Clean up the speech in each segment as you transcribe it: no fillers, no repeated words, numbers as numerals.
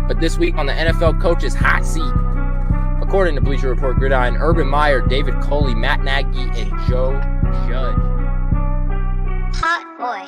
But this week on the NFL Coaches Hot Seat, according to Bleacher Report, Gridiron, Urban Meyer, David Coley, Matt Nagy, and Joe Judge. Hot boy.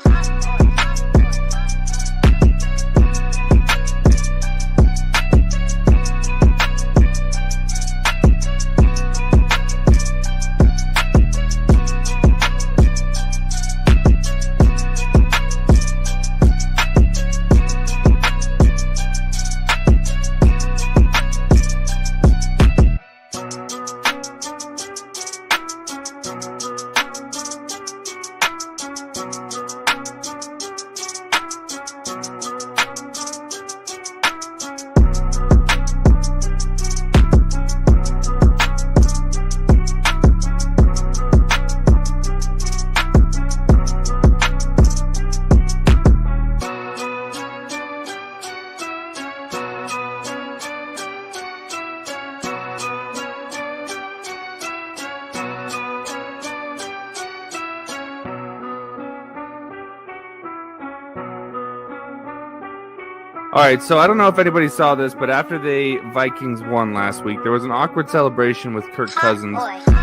All right, so I don't know if anybody saw this, but after the Vikings won last week, there was an awkward celebration with Kirk Cousins,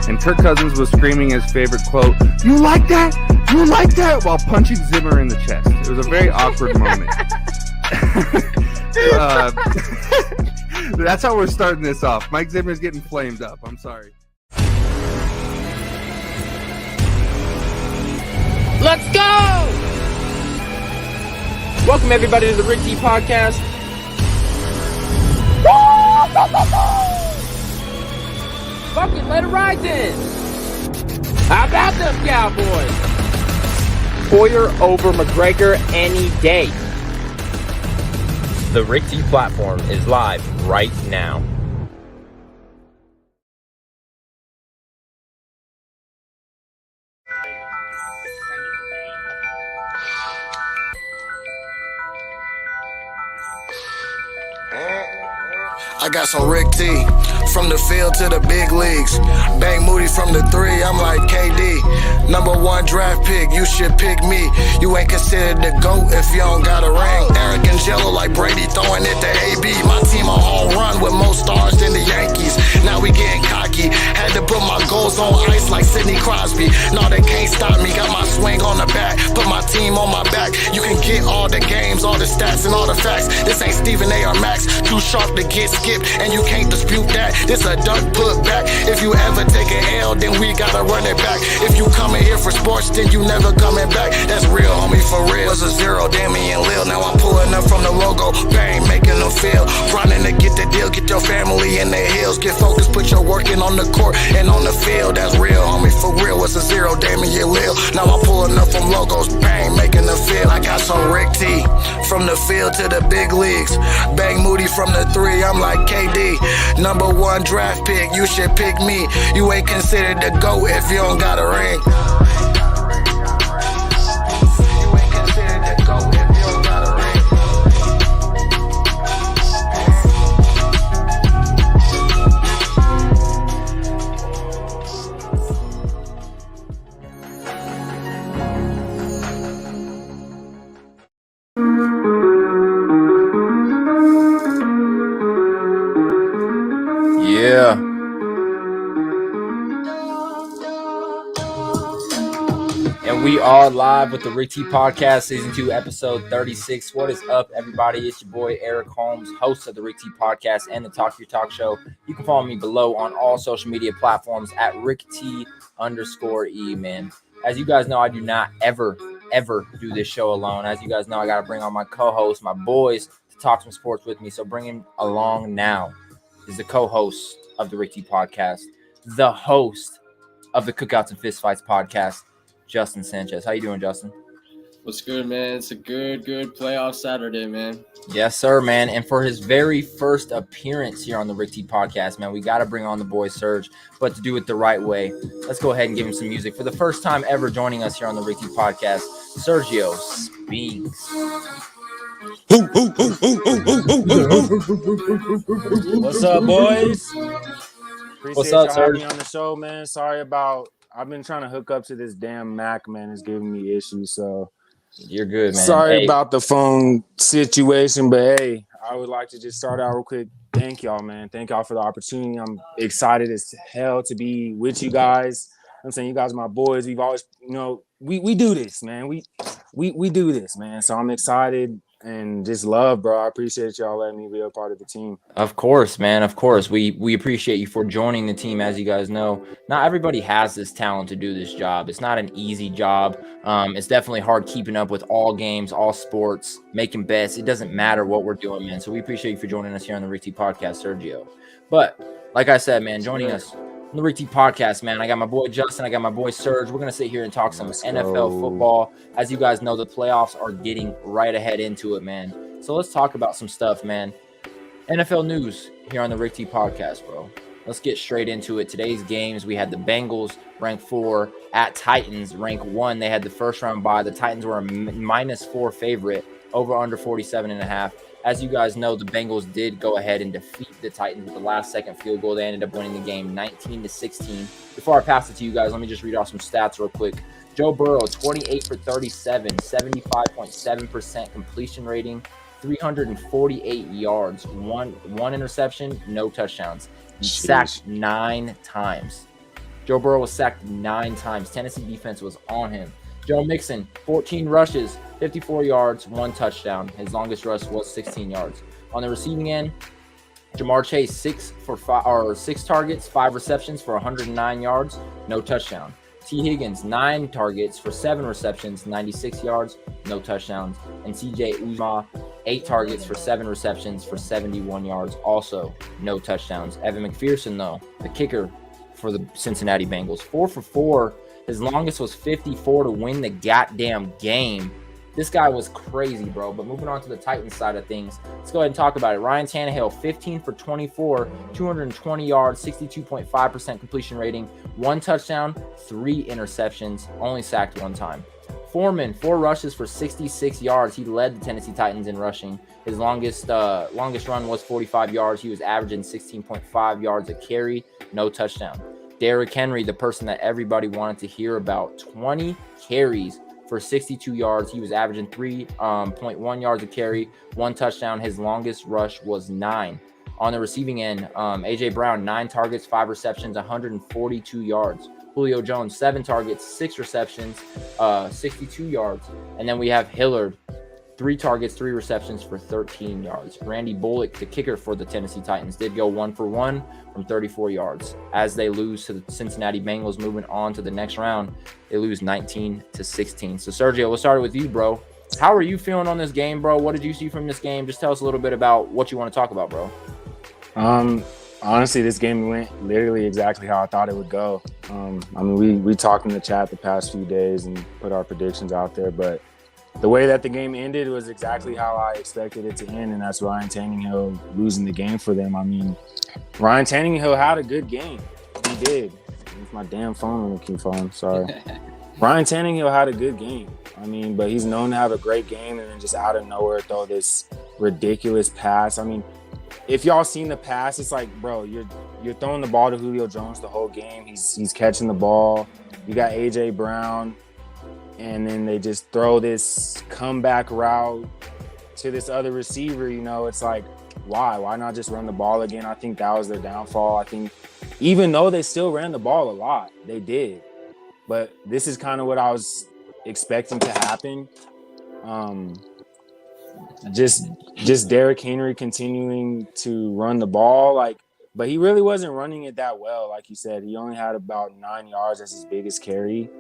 and Kirk Cousins was screaming his favorite quote, "You like that? You like that?" while punching Zimmer in the chest. It was a very awkward moment. That's how we're starting this off. Mike Zimmer's getting flamed up. I'm sorry. Let's go! Welcome, everybody, to the Rick T Podcast. Fucking let it ride then. How about them Cowboys? Poyer over McGregor any day. The Rick T platform is live right now. I got some Rick T, from the field to the big leagues. Bang Moody from the three, I'm like KD. Number one draft pick, you should pick me. You ain't considered the GOAT if you don't got a ring. Eric and Jello like Brady throwing it to AB. My team a home run with more stars than the Yankees. Now we getting cocky. Had to put my goals on ice like Sidney Crosby. No, they can't stop me. Got my swing on the bat, put my team on my back. You can get all the games, all the stats, and all the facts. This ain't Stephen A. or Max. Too sharp to get skipped, and you can't dispute that. This a duck put back. If you ever take an L, then we gotta run it back. If you coming here for sports, then you never coming back. That's real, homie, for real. Was a zero, Damian Lil. Now I'm pulling up from the logo. Bang, making them feel. Grinding to get the deal, get your family in the hills. Get focused, put your work in on the court and on the field. That's real, homie, for real. Was a zero, Damian Lil. Now I'm pulling up from logos. Bang, making them feel. I got some Rick T, from the field to the big leagues. Bang Moody from the three, I'm like KD. Number one draft pick, you should pick me. You ain't considered the GOAT if you don't got a ring. You ain't considered the GOAT if you don't got a ring. Yeah. And we are live with the Rick T Podcast, Season 2, Episode 36. What is up, everybody? It's your boy, Eric Holmes, host of the Rick T Podcast and the Talk Your Talk Show. You can follow me below on all social media platforms at RickT_E, man. As you guys know, I do not ever do this show alone. As you guys know, I got to bring on my co-hosts, my boys, to talk some sports with me. So bring him along now. Is the co-host of the Rick T Podcast, the host of the Cookouts and Fistfights Podcast, Justin Sanchez. How you doing, Justin? What's good, man? It's a good playoff Saturday, man. Yes, sir, man. And for his very first appearance here on the Rick T Podcast, man, we got to bring on the boy Serge, but to do it the right way, let's go ahead and give him some music. For the first time ever joining us here on the Rick T Podcast, Sergio Spinks. What's up, boys? What's up, y'all Serge? having me on the show, man. Sorry about I've been trying to hook up to this damn Mac, man. It's giving me issues, so You're good, man. sorry about the phone situation, but hey, I would like to just start out real quick. Thank y'all, man. Thank y'all for the opportunity. I'm excited as hell to be with you guys. I'm saying you guys are my boys. We've always, we do this, man. We do this, man. So I'm excited and just love, bro. I appreciate y'all letting me be a part of the team. Of course, man. Of course. We appreciate you for joining the team. As you guys know, not everybody has this talent to do this job. It's not an easy job. It's definitely hard keeping up with all games, all sports, making bets. It doesn't matter what we're doing, man. So we appreciate you for joining us here on the Rick T Podcast, Sergio. But like I said, man, joining us on the Rick T Podcast, man, I got my boy Justin. I got my boy Serge. We're going to sit here and talk some NFL football. As you guys know, the playoffs are getting right ahead into it, man. So let's talk about some stuff, man. NFL news here on the Rick T Podcast, bro. Let's get straight into it. Today's games, we had the Bengals ranked 4 at Titans ranked 1. They had the first round bye. The Titans were a -4 favorite, over under 47.5. As you guys know, the Bengals did go ahead and defeat the Titans with the last second field goal. They ended up winning the game 19-16. Before I pass it to you guys, let me just read off some stats real quick. Joe Burrow, 28 for 37, 75.7% completion rating, 348 yards, one interception, no touchdowns. He sacked 9 times. Joe Burrow was sacked 9 times. Tennessee defense was on him. Joe Mixon, 14 rushes, 54 yards, 1 touchdown. His longest rush was 16 yards. On the receiving end, Jamar Chase, 6 targets, 5 receptions for 109 yards, no touchdown. T. Higgins, 9 targets for 7 receptions, 96 yards, no touchdowns. And C.J. Uzomah, 8 targets for 7 receptions for 71 yards, also no touchdowns. Evan McPherson, though, the kicker for the Cincinnati Bengals, 4 for 4. His longest was 54 to win the goddamn game. This guy was crazy, bro. But moving on to the Titans side of things, let's go ahead and talk about it. Ryan Tannehill, 15 for 24, 220 yards, 62.5% completion rating, 1 touchdown, 3 interceptions, only sacked 1 time. Foreman, 4 rushes for 66 yards. He led the Tennessee Titans in rushing. His longest run was 45 yards. He was averaging 16.5 yards a carry, no touchdown. Derrick Henry, the person that everybody wanted to hear about, 20 carries for 62 yards. He was averaging 3.1 yards a carry, 1 touchdown. His longest rush was 9. On the receiving end, A.J. Brown, 9 targets, 5 receptions, 142 yards. Julio Jones, 7 targets, 6 receptions, 62 yards. And then we have Hillard, 3 targets, 3 receptions for 13 yards. Randy Bullock, the kicker for the Tennessee Titans, did go 1 for 1 from 34 yards. As they lose to the Cincinnati Bengals, moving on to the next round, they lose 19-16. So, Sergio, we'll start with you, bro. How are you feeling on this game, bro? What did you see from this game? Just tell us a little bit about what you want to talk about, bro. Honestly, this game went literally exactly how I thought it would go. We talked in the chat the past few days and put our predictions out there, but the way that the game ended was exactly how I expected it to end, and that's Ryan Tannehill losing the game for them. I mean, Ryan Tannehill had a good game. He did. It's my damn phone on the key phone. Sorry. Ryan Tannehill had a good game. I mean, but he's known to have a great game and then just out of nowhere throw this ridiculous pass. I mean, if y'all seen the pass, it's like, bro, you're throwing the ball to Julio Jones the whole game. He's catching the ball. You got A.J. Brown. And then they just throw this comeback route to this other receiver. It's like, why not just run the ball again? I think that was their downfall. I think even though they still ran the ball a lot, they did. But this is kind of what I was expecting to happen. Just Derrick Henry continuing to run the ball, but he really wasn't running it that well. Like you said, he only had about 9 yards as his biggest carry.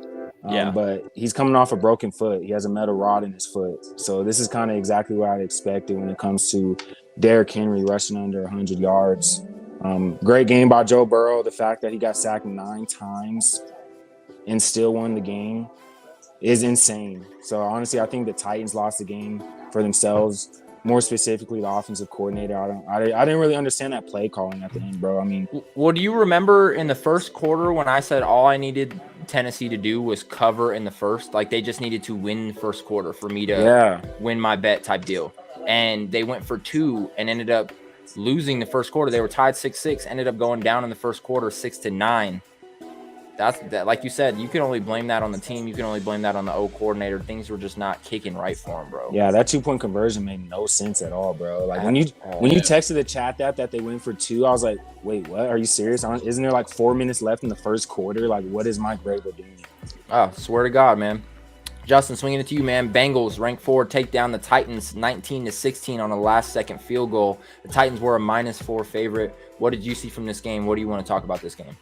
But he's coming off a broken foot. He has a metal rod in his foot. So this is kind of exactly what I'd expected when it comes to Derrick Henry rushing under 100 yards. Great game by Joe Burrow. The fact that he got sacked 9 times and still won the game is insane. So honestly, I think the Titans lost the game for themselves. More specifically, the offensive coordinator. I didn't really understand that play calling at the end, bro. I mean, well, do you remember in the first quarter when I said all I needed Tennessee to do was cover in the first? Like, they just needed to win the first quarter for me to win my bet type deal. And they went for 2 and ended up losing the first quarter. They were tied 6-6, ended up going down in the first quarter 6-9. like you said, you can only blame that on the team. You can only blame that on the O coordinator. Things were just not kicking right for him, bro. Yeah, that 2-point conversion made no sense at all, bro. Like when you texted the chat that they went for 2, I was like, wait, what? Are you serious? Isn't there like 4 minutes left in the first quarter? Like, what is Mike Vrabel doing? Oh, swear to God, man. Justin, swinging it to you, man. Bengals ranked 4 take down the Titans 19-16 on a last-second field goal. The Titans were a -4 favorite. What did you see from this game? What do you want to talk about this game?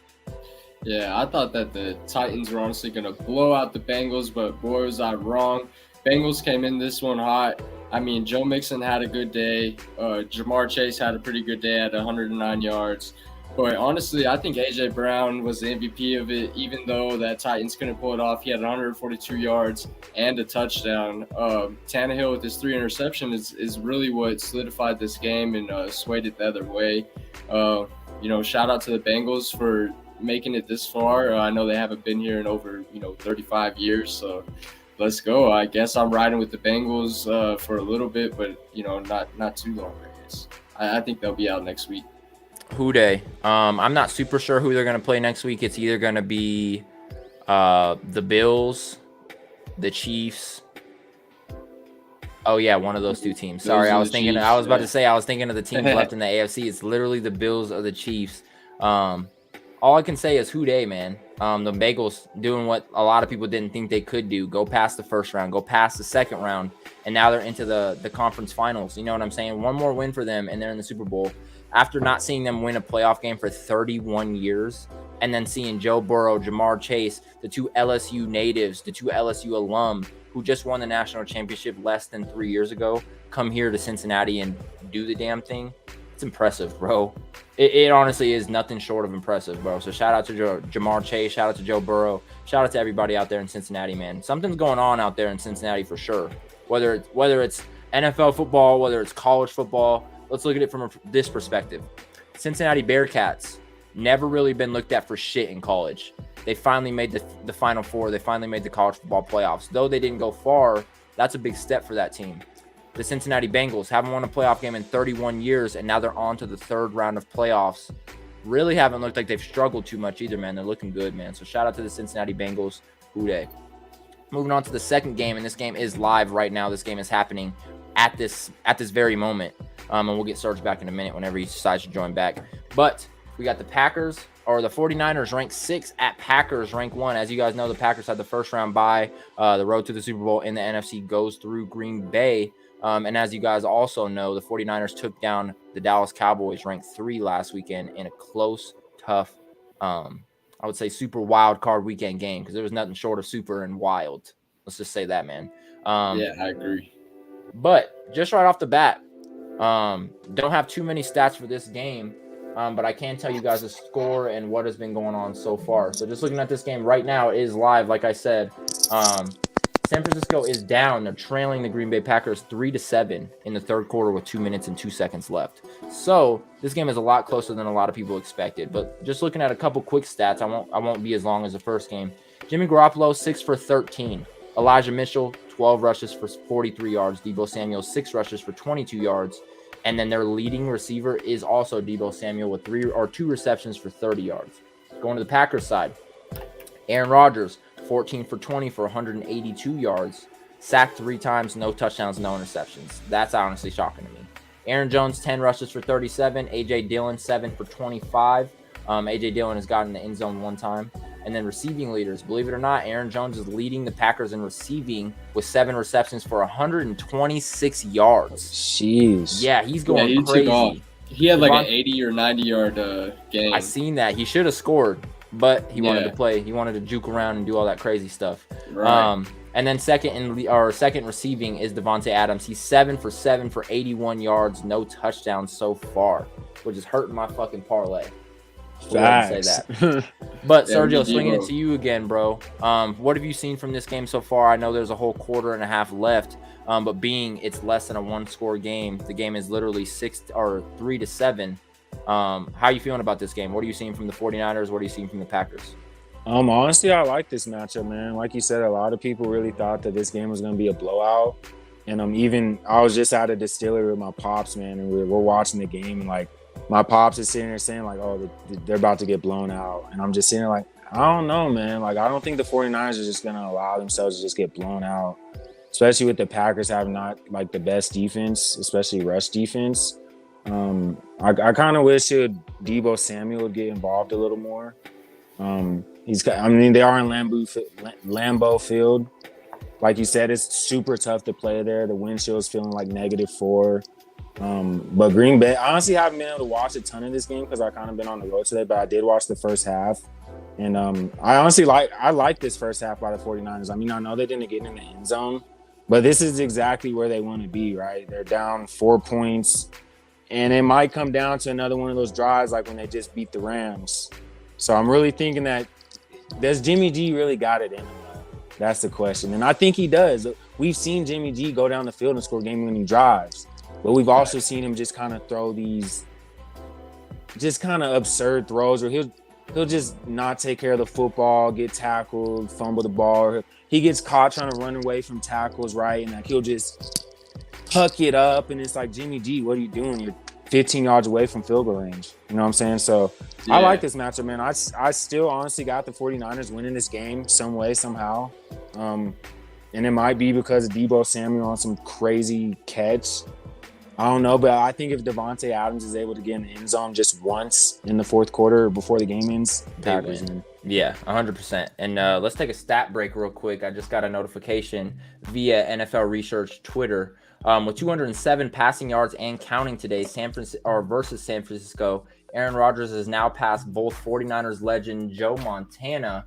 Yeah, I thought that the Titans were honestly going to blow out the Bengals, but boy, was I wrong. Bengals came in this one hot. I mean, Joe Mixon had a good day. Jamar Chase had a pretty good day at 109 yards. But honestly, I think A.J. Brown was the MVP of it, even though that Titans couldn't pull it off. He had 142 yards and a touchdown. Tannehill with his 3 interceptions is really what solidified this game and swayed it the other way. Shout out to the Bengals for making it this far. I know they haven't been here in over 35 years, so let's go. I guess I'm riding with the Bengals for a little bit, but not too long, I guess. I think they'll be out next week. Who day? I'm not super sure who they're going to play next week. It's either going to be the Bills, the Chiefs. Oh yeah, one of those 2 teams. Sorry, I was thinking of the teams left in the AFC. It's literally the Bills or the Chiefs. All I can say is who day, man. The Bengals doing what a lot of people didn't think they could do. Go past the first round, go past the second round, and now they're into the conference finals. You know what I'm saying? One more win for them, and they're in the Super Bowl. After not seeing them win a playoff game for 31 years, and then seeing Joe Burrow, Jamar Chase, the 2 LSU natives, the 2 LSU alum who just won the national championship less than 3 years ago, come here to Cincinnati and do the damn thing. It's impressive, bro. It honestly is nothing short of impressive, bro. So shout out to Jamar Chase, shout out to Joe Burrow, shout out to everybody out there in Cincinnati, man. Something's going on out there in Cincinnati for sure. Whether it's NFL football, whether it's college football, let's look at it from this perspective. Cincinnati Bearcats never really been looked at for shit in college. They finally made the Final Four. They finally made the college football playoffs. Though they didn't go far, that's a big step for that team. The Cincinnati Bengals haven't won a playoff game in 31 years, and now they're on to the 3rd round of playoffs. Really haven't looked like they've struggled too much either, man. They're looking good, man. So shout out to the Cincinnati Bengals. Hoo day. Moving on to the second game, and this game is live right now. This game is happening at this very moment. And we'll get Serge back in a minute whenever he decides to join back. But we got the 49ers ranked 6 at Packers ranked 1. As you guys know, the Packers had the first round bye. The road to the Super Bowl in the NFC goes through Green Bay. And as you guys also know, the 49ers took down the Dallas Cowboys ranked 3 last weekend in a close, tough, I would say super wild card weekend game, because there was nothing short of super and wild. Let's just say that, man. Yeah, I agree. But just right off the bat, don't have too many stats for this game, but I can tell you guys the score and what has been going on so far. So just looking at this game right now, it is live. Like I said, San Francisco is down. They're trailing the Green Bay Packers 3-7 in the 3rd quarter with 2 minutes and 2 seconds left. So this game is a lot closer than a lot of people expected. But just looking at a couple quick stats, I won't be as long as the first game. Jimmy Garoppolo 6 for 13. Elijah Mitchell 12 rushes for 43 yards. Deebo Samuel 6 rushes for 22 yards. And then their leading receiver is also Deebo Samuel with 2 receptions for 30 yards. Going to the Packers side, Aaron Rodgers 14 for 20 for 182 yards. Sacked 3 times, no touchdowns, no interceptions. That's honestly shocking to me. Aaron Jones, 10 rushes for 37. A.J. Dillon, 7 for 25. A.J. Dillon has gotten the end zone 1 time. And then receiving leaders, believe it or not, Aaron Jones is leading the Packers in receiving with 7 receptions for 126 yards. Jeez. Yeah, he's going he crazy. Took off. He had like an 80 or 90-yard game. I seen that. He should have scored, but he wanted to play. He wanted to juke around and do all that crazy stuff. Right. And then second receiving is Devontae Adams. He's 7 for 7 for 81 yards, no touchdowns so far, which is hurting my fucking parlay. Facts. Say that. But Sergio, swinging it to you again, bro. What have you seen from this game so far? I know there's a whole quarter and a half left, but being it's less than a 1-score game, the game is literally 3-7. How are you feeling about this game? What are you seeing from the 49ers? What are you seeing from the Packers? Honestly, I like this matchup, man. Like you said, a lot of people really thought that this game was going to be a blowout. And I was just at a distillery with my pops, man, and we're watching the game, and like my pops is sitting there saying like, oh, they're about to get blown out. And I'm just sitting there like, I don't know, man. Like, I don't think the 49ers are just going to allow themselves to just get blown out, especially with the Packers having not, like, the best defense, especially rush defense. I kind of wish Deebo Samuel would get involved a little more. They are in Lambeau Field. Like you said, it's super tough to play there. The wind chill is feeling like -4. But Green Bay, I honestly haven't been able to watch a ton of this game because I kind of been on the road today, but I did watch the first half. And I like this first half by the 49ers. I mean, I know they didn't get in the end zone, but this is exactly where they want to be, right? They're down 4 points, and it might come down to another one of those drives like when they just beat the Rams. So I'm really thinking that, does Jimmy G really got it in him? That's the question. And I think he does. We've seen Jimmy G go down the field and score game-winning drives. But we've also seen him just kind of throw these just kind of absurd throws where he'll just not take care of the football, get tackled, fumble the ball. He gets caught trying to run away from tackles, right? And like he'll just huck it up. And it's like, Jimmy G, what are you doing? You're 15 yards away from field goal range. You know what I'm saying? So yeah. I like this matchup, man. I still honestly got the 49ers winning this game some way, somehow. And it might be because of Deebo Samuel on some crazy catch. I don't know, but I think if Devontae Adams is able to get in the end zone just once in the fourth quarter before the game ends, Packers win. Yeah, 100%. And let's take a stat break real quick. I just got a notification via NFL Research Twitter. With 207 passing yards and counting today, versus San Francisco, Aaron Rodgers has now passed both 49ers legend Joe Montana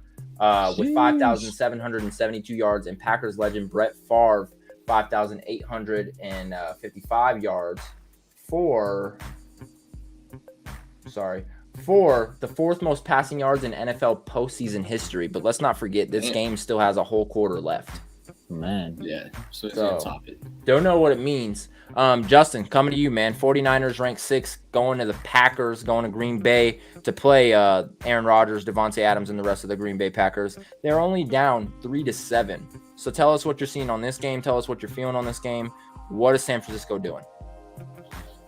with 5,772 yards and Packers legend Brett Favre 5,855 yards for the fourth most passing yards in NFL postseason history. But let's not forget, this game still has a whole quarter left. Man. Yeah, so it's going to top it. Don't know what it means. Justin, coming to you, man. 49ers ranked 6th, going to the Packers, going to Green Bay to play Aaron Rodgers, Devontae Adams, and the rest of the Green Bay Packers. They're only down 3-7. So tell us what you're seeing on this game. Tell us what you're feeling on this game. What is San Francisco doing?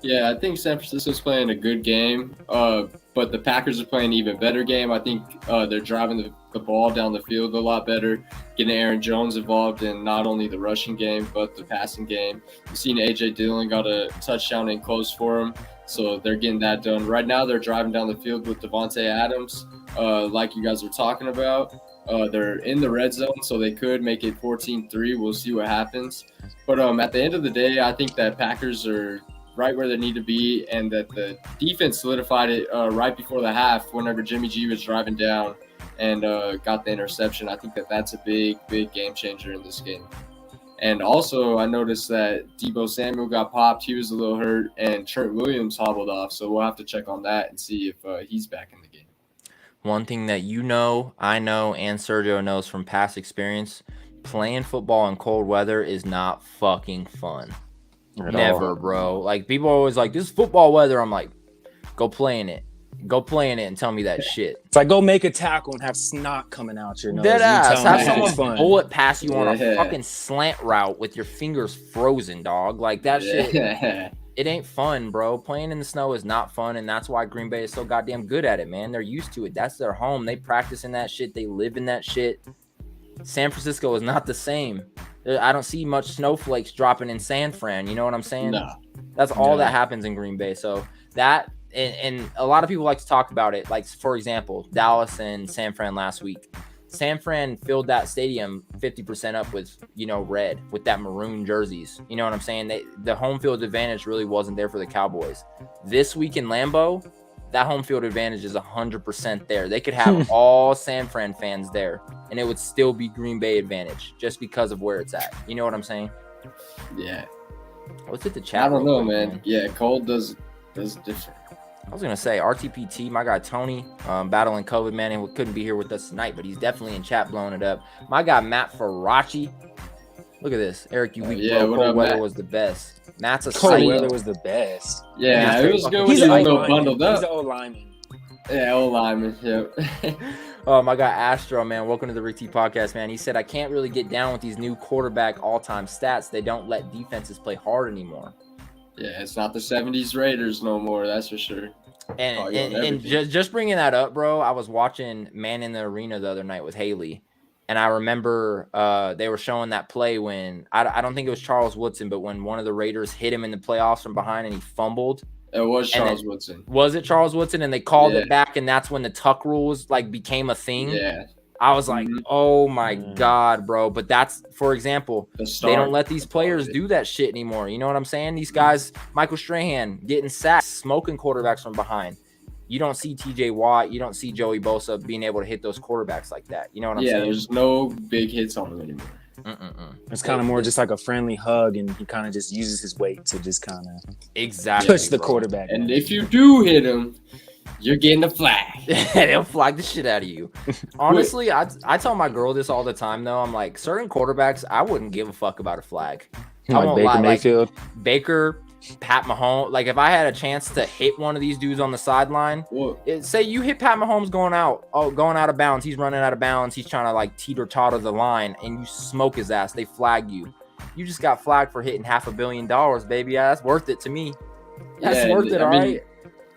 Yeah, I think San Francisco's playing a good game, but the Packers are playing an even better game. I think they're driving the ball down the field a lot better, getting Aaron Jones involved in not only the rushing game, but the passing game. You've seen A.J. Dillon got a touchdown in close for him, so they're getting that done. Right now, they're driving down the field with Devontae Adams, like you guys were talking about. They're in the red zone, so they could make it 14-3. We'll see what happens. But at the end of the day, I think that Packers are right where they need to be, and that the defense solidified it right before the half whenever Jimmy G was driving down and got the interception. I think that's a big game changer in this game. And also, I noticed that Deebo Samuel got popped. He was a little hurt, and Trent Williams hobbled off, so we'll have to check on that and see if he's back in the game. One thing that you know, I know, and Sergio knows from past experience, playing football in cold weather is not fucking fun. Never, bro. Like, people are always like, this is football weather. I'm like, go play in it. Go play in it and tell me that shit. It's like, go make a tackle and have snot coming out your nose. Dead ass. Have someone bullet pass you on a fucking slant route with your fingers frozen, dog. Like, that shit, it ain't fun, bro. Playing in the snow is not fun, and that's why Green Bay is so goddamn good at it, man. They're used to it. That's their home. They practice in that shit. They live in that shit. San Francisco is not the same. I don't see much snowflakes dropping in San Fran. You know what I'm saying? No. That's all that happens in Green Bay. So that, and a lot of people like to talk about it. Like, for example, Dallas and San Fran last week. San Fran filled that stadium 50% up with, red, with that maroon jerseys. You know what I'm saying? The home field advantage really wasn't there for the Cowboys. This week in Lambeau, that home field advantage is 100% there. They could have all San Fran fans there, and it would still be Green Bay advantage just because of where it's at. You know what I'm saying? Yeah. Let's hit the chat. I don't know, man. Yeah, cold does different. I was going to say, RTPT, my guy Tony, battling COVID, man, and couldn't be here with us tonight, but he's definitely in chat blowing it up. My guy Matt Faraci. Look at this. Eric, you weak, bro. Cold weather was the best. Matt's a cold weather was the best. Yeah, it was good when you were bundled up. He's the old lineman. Yeah, old lineman. Yep. Oh, my guy Astro, man. Welcome to the Rick T Podcast, man. He said, I can't really get down with these new quarterback all-time stats. They don't let defenses play hard anymore. Yeah, it's not the 70s Raiders no more, that's for sure. And just bringing that up, bro, I was watching Man in the Arena the other night with Haley, and I remember they were showing that play when I don't think it was Charles Woodson, but when one of the Raiders hit him in the playoffs from behind and he fumbled. It was Charles Woodson. Was it Charles Woodson? And they called it back, and that's when the tuck rules became a thing. Yeah. I was like, oh my God, bro. But that's, for example, they don't let these players do that shit anymore. You know what I'm saying? These guys, Michael Strahan, getting sacked, smoking quarterbacks from behind. You don't see TJ Watt. You don't see Joey Bosa being able to hit those quarterbacks like that. You know what I'm saying? Yeah, there's no big hits on them anymore. It's kind of more just like a friendly hug, and he kind of just uses his weight to just kind of push the quarterback. And if you do hit him, you're getting a flag. They'll flag the shit out of you. Honestly, I tell my girl this all the time, though. I'm like, certain quarterbacks, I wouldn't give a fuck about a flag. I won't Baker lie. Mayfield. Baker, Pat Mahomes. Like, if I had a chance to hit one of these dudes on the sideline, say you hit Pat Mahomes going out of bounds. He's running out of bounds. He's trying to teeter-totter the line, and you smoke his ass. They flag you. You just got flagged for hitting $500 million, baby. Yeah, that's worth it to me. That's worth it, all right?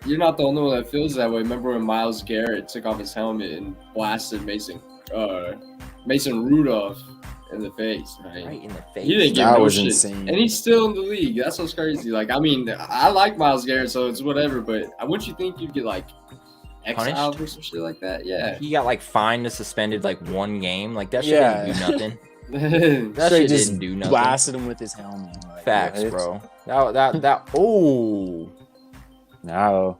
You're not the only one that feels that way. Remember when Myles Garrett took off his helmet and blasted Mason Rudolph in the face, right? Right in the face. He didn't give That no was shit. insane. And he's still in the league. That's what's crazy. I like Myles Garrett, so it's whatever, but wouldn't you think you'd get exiled or some shit like that? Yeah. He got fined or suspended one game. That shit didn't do nothing. That Straight shit just didn't do nothing. blasted him with his helmet. Facts, bro. Oh. No.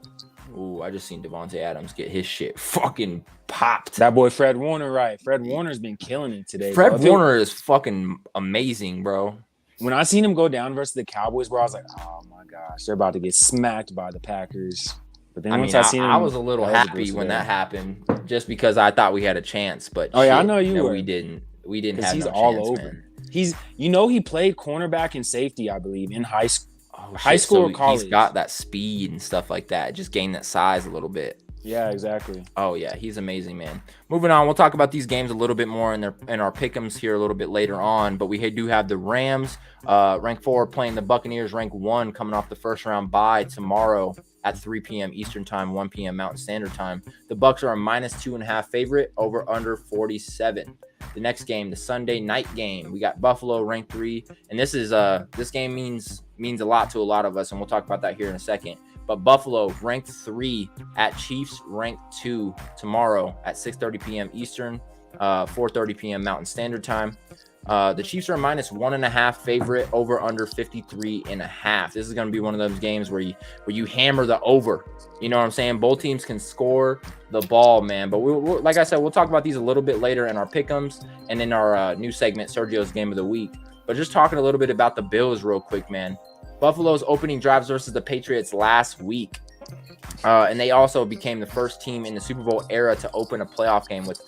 Ooh, I just seen Devontae Adams get his shit fucking popped. That boy Fred Warner, right? Fred Warner's been killing it today. Fred Warner is fucking amazing, bro. When I seen him go down versus the Cowboys, bro, I was like, oh my gosh, they're about to get smacked by the Packers. But then once I seen him, I was a little happy when that happened, just because I thought we had a chance. But I know you were. We didn't. We didn't have. He's no all chance, over. man. He's, he played cornerback and safety, I believe, in high school. High school or college. He's got that speed and stuff like that. Just gained that size a little bit. Yeah, exactly. Oh yeah, he's amazing, man. Moving on, we'll talk about these games a little bit more in our pick'ems here a little bit later on. But we do have the Rams, ranked 4, playing the Buccaneers, ranked 1, coming off the first round bye tomorrow at 3 p.m. Eastern time, 1 p.m. Mountain Standard Time. The Bucs are a -2.5 favorite, over under 47. The next game, the Sunday night game, we got Buffalo ranked 3, and this game means a lot to a lot of us, and we'll talk about that here in a second. But Buffalo ranked 3 at Chiefs ranked 2 tomorrow at 6:30 p.m. Eastern, 4:30 p.m. Mountain Standard Time. The Chiefs are a -1.5 favorite, over under 53.5. This is going to be one of those games where you hammer the over. You know what I'm saying? Both teams can score the ball, man. But we'll, like I said, we'll talk about these a little bit later in our pick'ems and in our new segment, Sergio's Game of the Week. But just talking a little bit about the Bills real quick, man. Buffalo's opening drives versus the Patriots last week. And they also became the first team in the Super Bowl era to open a playoff game with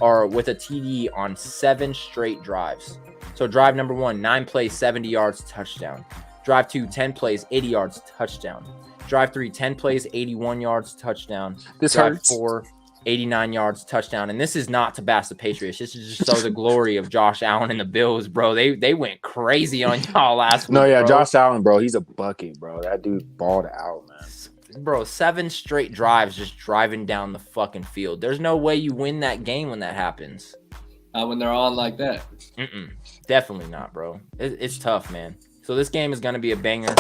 with a TD on 7 straight drives. So drive number 1, 9 plays, 70 yards, touchdown. Drive 2, 10 plays, 80 yards, touchdown. Drive 3, 10 plays, 81 yards, touchdown. This Drive hurts. 4, 89 yards, touchdown. And this is not to bash the Patriots. This is just so the glory of Josh Allen and the Bills, bro. They went crazy on y'all last week. No, yeah, bro. Josh Allen, bro, he's a bucket, bro. That dude balled out, man. Bro, 7 straight drives just driving down the fucking field. There's no way you win that game when that happens. When they're on like that. Definitely not, bro. It's tough, man. So this game is going to be a banger.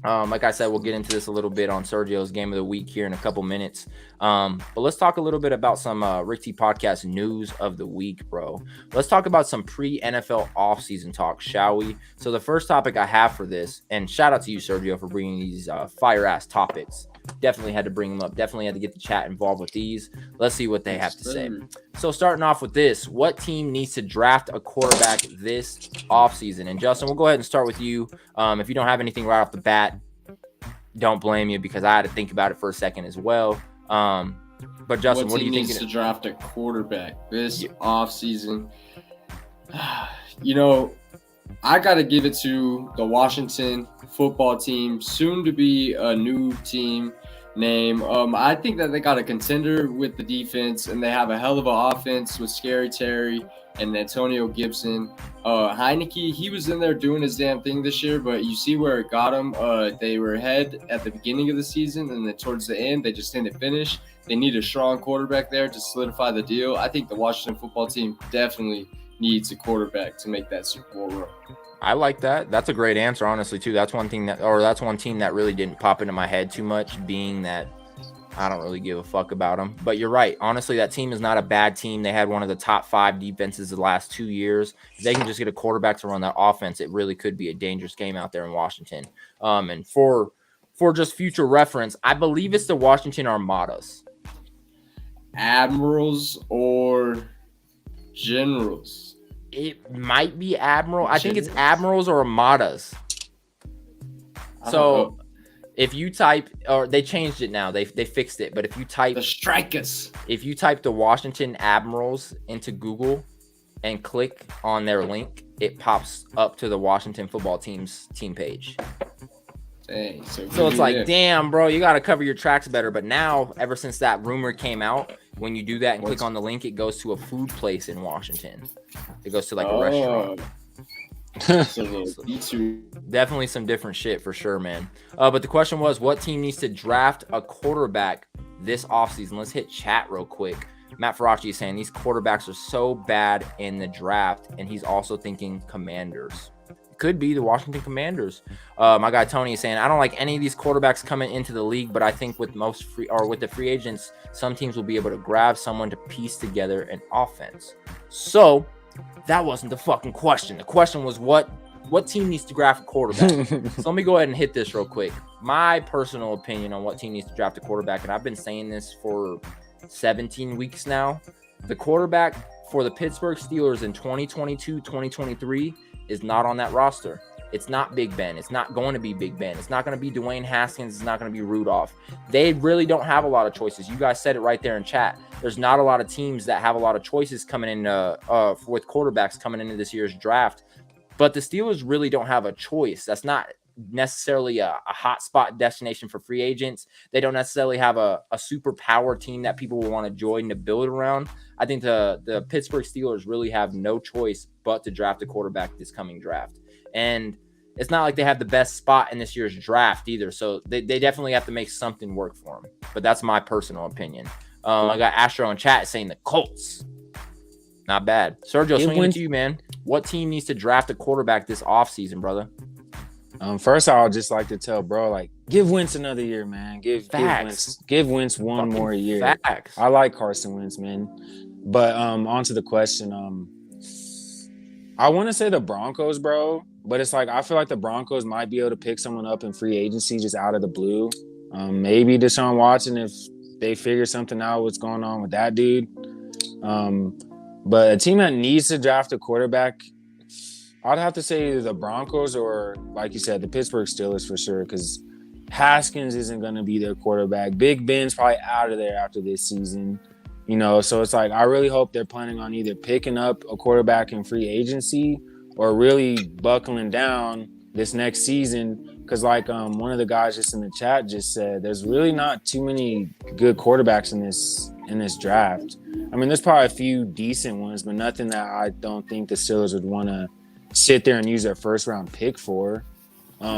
Like I said, we'll get into this a little bit on Sergio's Game of the Week here in a couple minutes. But let's talk a little bit about some Rick T Podcast news of the week, bro. Let's talk about some pre-NFL offseason talk, shall we? So the first topic I have for this, and shout out to you, Sergio, for bringing these fire-ass topics. Definitely had to bring them up. Definitely had to get the chat involved with these. Let's see what they have to say. So starting off with this, what team needs to draft a quarterback this offseason? And Justin, we'll go ahead and start with you. If you don't have anything right off the bat, don't blame you, because I had to think about it for a second as well. But Justin, what do you think? Needs to draft a quarterback this offseason? You know, I got to give it to the Washington football team, soon to be a new team name. I think that they got a contender with the defense, and they have a hell of an offense with Scary Terry and Antonio Gibson. Heineke, he was in there doing his damn thing this year, but you see where it got him. They were ahead at the beginning of the season, and then towards the end, they just didn't finish. They need a strong quarterback there to solidify the deal. I think the Washington football team definitely needs a quarterback to make that Super Bowl run. I like that. That's a great answer, honestly, too. That's one team that really didn't pop into my head too much, being that I don't really give a fuck about them. But you're right. Honestly, that team is not a bad team. They had one of the top 5 defenses the last 2 years. If they can just get a quarterback to run that offense, it really could be a dangerous game out there in Washington. And for just future reference, I believe it's the Washington Armadas. Admirals or Generals? It might be Admiral. I think it's Admirals or Armadas. So if you type, or they changed it now, they fixed it. But if you type the Strikers, if you type the Washington Admirals into Google and click on their link, it pops up to the Washington football team's team page. Dang, so it's like, damn, bro, you got to cover your tracks better. But now, ever since that rumor came out, when you do that and click on the link, it goes to a food place in Washington. It goes to like a restaurant. Definitely some different shit for sure, man. But the question was, what team needs to draft a quarterback this offseason? Let's hit chat real quick. Matt Faraci is saying these quarterbacks are so bad in the draft, and he's also thinking Commanders. Could be the Washington Commanders. My guy Tony is saying, I don't like any of these quarterbacks coming into the league, but I think with the free agents, some teams will be able to grab someone to piece together an offense. So that wasn't the fucking question. The question was what team needs to draft a quarterback? So let me go ahead and hit this real quick. My personal opinion on what team needs to draft a quarterback, and I've been saying this for 17 weeks now. The quarterback for the Pittsburgh Steelers in 2022-2023 is not on that roster. It's not Big Ben. It's not going to be Big Ben. It's not going to be Dwayne Haskins. It's not going to be Rudolph. They really don't have a lot of choices. You guys said it right there in chat. There's not a lot of teams that have a lot of choices coming in with quarterbacks coming into this year's draft. But the Steelers really don't have a choice. That's not necessarily a hot spot destination for free agents. They don't necessarily have a super power team that people will want to join to build around. I think the Pittsburgh Steelers really have no choice but to draft a quarterback this coming draft. And it's not like they have the best spot in this year's draft either. So they definitely have to make something work for them. But that's my personal opinion. I got Astro in chat saying the Colts. Not bad. Sergio, swinging it to you, man. What team needs to draft a quarterback this offseason, brother? First, I would just like to tell bro, like, give Wentz another year, man. Give Wentz one more year. Facts. I like Carson Wentz, man. But on to the question. I want to say the Broncos, bro. But it's like I feel like the Broncos might be able to pick someone up in free agency just out of the blue. Maybe Deshaun Watson if they figure something out what's going on with that dude. But a team that needs to draft a quarterback, I'd have to say either the Broncos or, like you said, the Pittsburgh Steelers for sure, because Haskins isn't going to be their quarterback. Big Ben's probably out of there after this season, you know. So it's like I really hope they're planning on either picking up a quarterback in free agency or really buckling down this next season. Because like one of the guys just in the chat just said, there's really not too many good quarterbacks in this draft. I mean, there's probably a few decent ones, but nothing that I don't think the Steelers would want to sit there and use their first round pick for.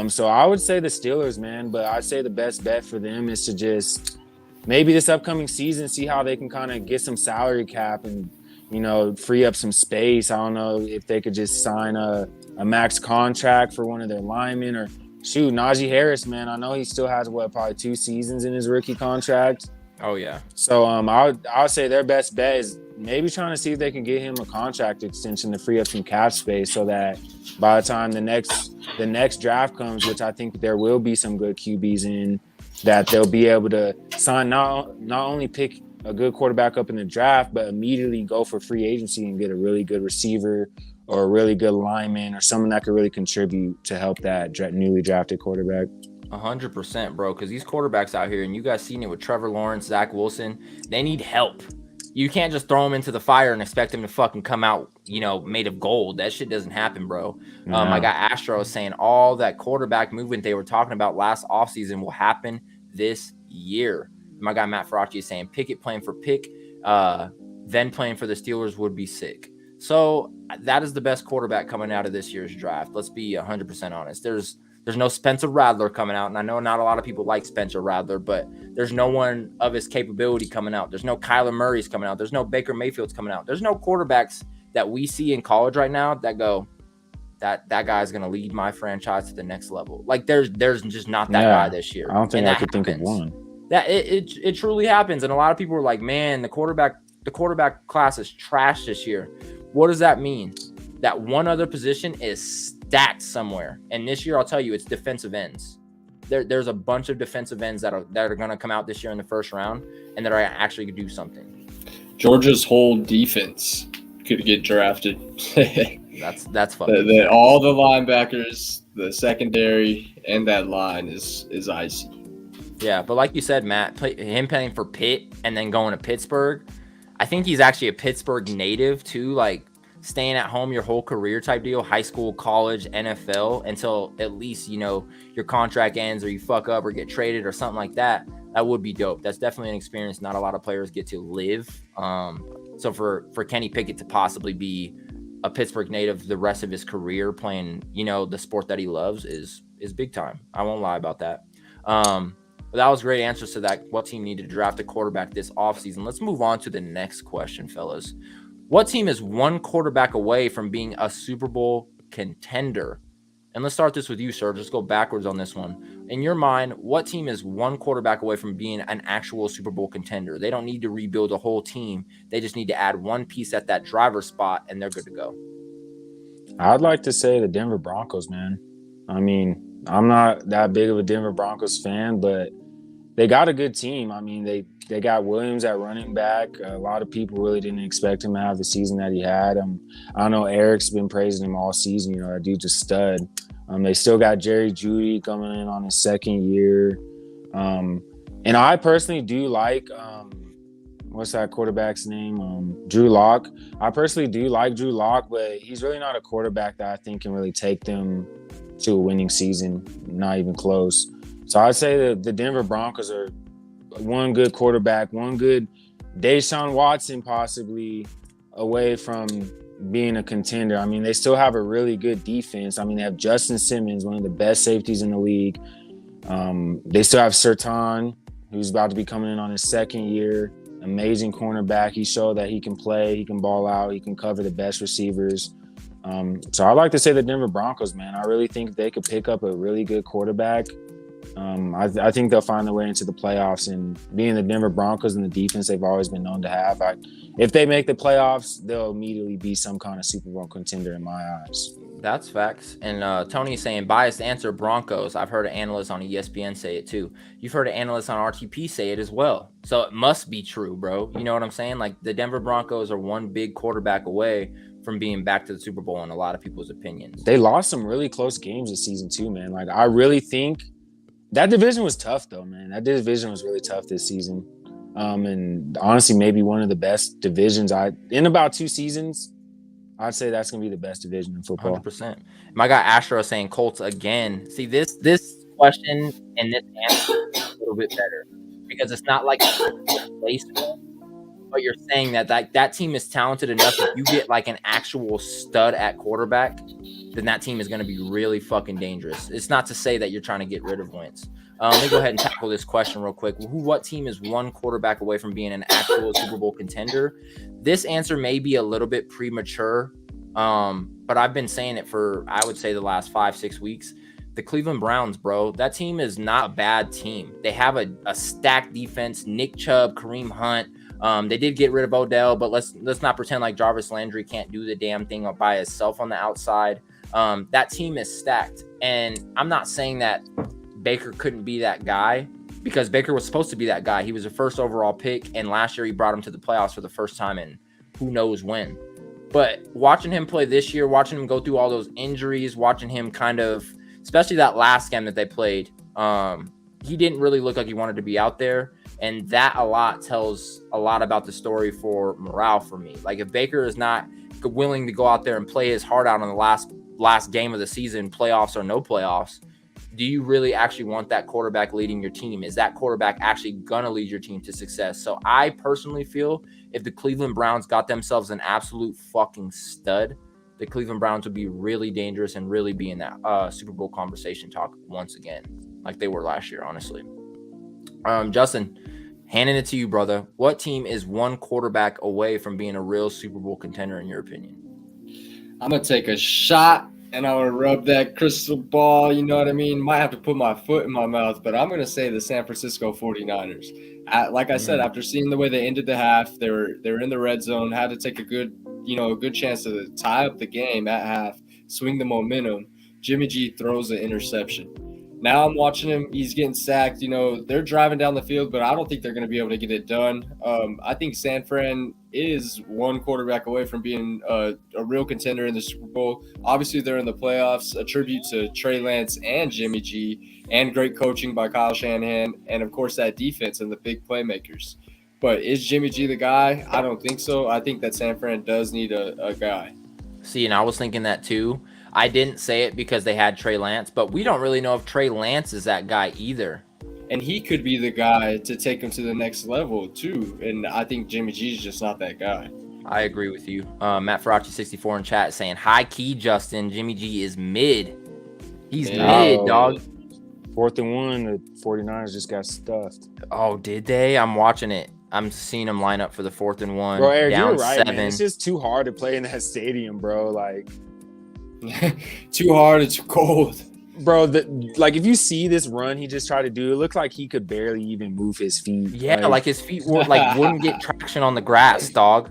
So I would say the Steelers, man, but I'd say the best bet for them is to just maybe this upcoming season, see how they can kind of get some salary cap and, you know, free up some space. I don't know if they could just sign a max contract for one of their linemen or shoot, Najee Harris, man. I know he still has probably 2 seasons in his rookie contract. Oh yeah. So I would say their best bet is maybe trying to see if they can get him a contract extension to free up some cap space so that by the time the next draft comes, which I think there will be some good QBs in, that they'll be able to sign not only pick a good quarterback up in the draft, but immediately go for free agency and get a really good receiver or a really good lineman or someone that could really contribute to help that newly drafted quarterback. 100%, bro, because these quarterbacks out here, and you guys seen it with Trevor Lawrence, Zach Wilson, they need help. You can't just throw them into the fire and expect them to fucking come out, you know, made of gold. That shit doesn't happen, bro. No. I got Astro saying all that quarterback movement they were talking about last offseason will happen this year. My guy Matt Ferracci is saying Pickett playing for Pick, then playing for the Steelers would be sick. So that is the best quarterback coming out of this year's draft. Let's be 100% honest. There's no Spencer Rattler coming out, and I know not a lot of people like Spencer Rattler, but there's no one of his capability coming out. There's no Kyler Murray's coming out. There's no Baker Mayfield's coming out. There's no quarterbacks that we see in college right now that go, that guy's going to lead my franchise to the next level. Like there's just not that guy this year. I don't think I could think of one. That it truly happens, and a lot of people are like, man, the quarterback class is trash this year. What does that mean? That one other position is stacked somewhere, and this year I'll tell you, it's defensive ends. There's a bunch of defensive ends that are going to come out this year in the first round, and that are actually going to do something. Georgia's whole defense could get drafted. That's funny. All the linebackers, the secondary, and that line is icy. Yeah, but like you said, Matt, him playing for Pitt and then going to Pittsburgh, I think he's actually a Pittsburgh native too, like staying at home your whole career type deal, high school, college, NFL, until at least, your contract ends or you fuck up or get traded or something like that. That would be dope. That's definitely an experience not a lot of players get to live. So for Kenny Pickett to possibly be a Pittsburgh native the rest of his career playing, the sport that he loves is big time. I won't lie about that. But that was great answers to that. What team needed to draft a quarterback this offseason? Let's move on to the next question, fellas. What team is one quarterback away from being a Super Bowl contender? And let's start this with you, Sergio. Just go backwards on this one. In your mind, what team is one quarterback away from being an actual Super Bowl contender? They don't need to rebuild a whole team. They just need to add one piece at that driver spot, and they're good to go. I'd like to say the Denver Broncos, man. I mean, I'm not that big of a Denver Broncos fan, but they got a good team. I mean, they got Williams at running back. A lot of people really didn't expect him to have the season that he had. I know Eric's been praising him all season. That dude's a stud. They still got Jerry Jeudy coming in on his second year. And I personally do like what's that quarterback's name? Drew Lock. I personally do like Drew Lock, but he's really not a quarterback that I think can really take them to a winning season. Not even close. So I'd say that the Denver Broncos are one good quarterback, one good Deshaun Watson possibly away from being a contender. I mean, they still have a really good defense. I mean, they have Justin Simmons, one of the best safeties in the league. They still have Surtain, who's about to be coming in on his second year. Amazing cornerback. He showed that he can play, he can ball out, he can cover the best receivers. So I'd like to say the Denver Broncos, man. I really think they could pick up a really good quarterback. I think they'll find their way into the playoffs, and being the Denver Broncos and the defense they've always been known to have, if they make the playoffs, they'll immediately be some kind of Super Bowl contender in my eyes. That's facts. And Tony's saying biased answer Broncos. I've heard an analyst on ESPN say it too. You've heard an analyst on RTP say it as well. So it must be true, bro. You know what I'm saying? Like the Denver Broncos are one big quarterback away from being back to the Super Bowl in a lot of people's opinions. They lost some really close games this season too, man. Like I really think that division was tough though, man. That division was really tough this season. And honestly, maybe one of the best divisions in about 2 seasons. I'd say that's gonna be the best division in football. 100%. My guy Astro saying Colts again. See, this question and this answer is a little bit better because it's not like a replacement, but you're saying that team is talented enough. If you get like an actual stud at quarterback, then that team is going to be really fucking dangerous. It's not to say that you're trying to get rid of Wentz. Let me go ahead and tackle this question real quick. What team is one quarterback away from being an actual Super Bowl contender? This answer may be a little bit premature, but I've been saying it for, I would say, the last 5-6 weeks. The Cleveland Browns, bro. That team is not a bad team. They have a stacked defense. Nick Chubb, Kareem Hunt. They did get rid of Odell, but let's not pretend like Jarvis Landry can't do the damn thing by himself on the outside. That team is stacked. And I'm not saying that Baker couldn't be that guy because Baker was supposed to be that guy. He was a first overall pick, and last year he brought him to the playoffs for the first time in who knows when. But watching him play this year, watching him go through all those injuries, watching him kind of, especially that last game that they played, he didn't really look like he wanted to be out there. And that tells a lot about the story for morale for me. Like if Baker is not willing to go out there and play his heart out on the last game of the season, playoffs or no playoffs, do you really actually want that quarterback leading your team? Is that quarterback actually going to lead your team to success? So I personally feel if the Cleveland Browns got themselves an absolute fucking stud, the Cleveland Browns would be really dangerous and really be in that Super Bowl conversation talk once again, like they were last year, honestly. Justin, handing it to you, brother. What team is one quarterback away from being a real Super Bowl contender, in your opinion? I'm going to take a shot, and I'm going to rub that crystal ball. You know what I mean? Might have to put my foot in my mouth, but I'm going to say the San Francisco 49ers. Like I said, after seeing the way they ended the half, they were in the red zone, had to take a good chance to tie up the game at half, swing the momentum. Jimmy G throws an interception. Now I'm watching him. He's getting sacked. They're driving down the field, but I don't think they're going to be able to get it done. I think San Fran is one quarterback away from being a real contender in the Super Bowl. Obviously, they're in the playoffs, a tribute to Trey Lance and Jimmy G, and great coaching by Kyle Shanahan, and, of course, that defense and the big playmakers. But is Jimmy G the guy? I don't think so. I think that San Fran does need a guy. See, and I was thinking that too. I didn't say it because they had Trey Lance, but we don't really know if Trey Lance is that guy either. And he could be the guy to take him to the next level too. And I think Jimmy G is just not that guy. I agree with you. Matt Faraci64 in chat saying, high key, Justin, Jimmy G is mid. He's mid, dog. 4th and 1, the 49ers just got stuffed. Oh, did they? I'm watching it. I'm seeing them line up for the 4th and 1. Bro, Eric, down you're right, 7. man. It's just too hard to play in that stadium, bro. Like, too hard, it's cold. Bro, if you see this run he just tried to do, it looked like he could barely even move his feet. Yeah, like his feet wouldn't get traction on the grass, dog.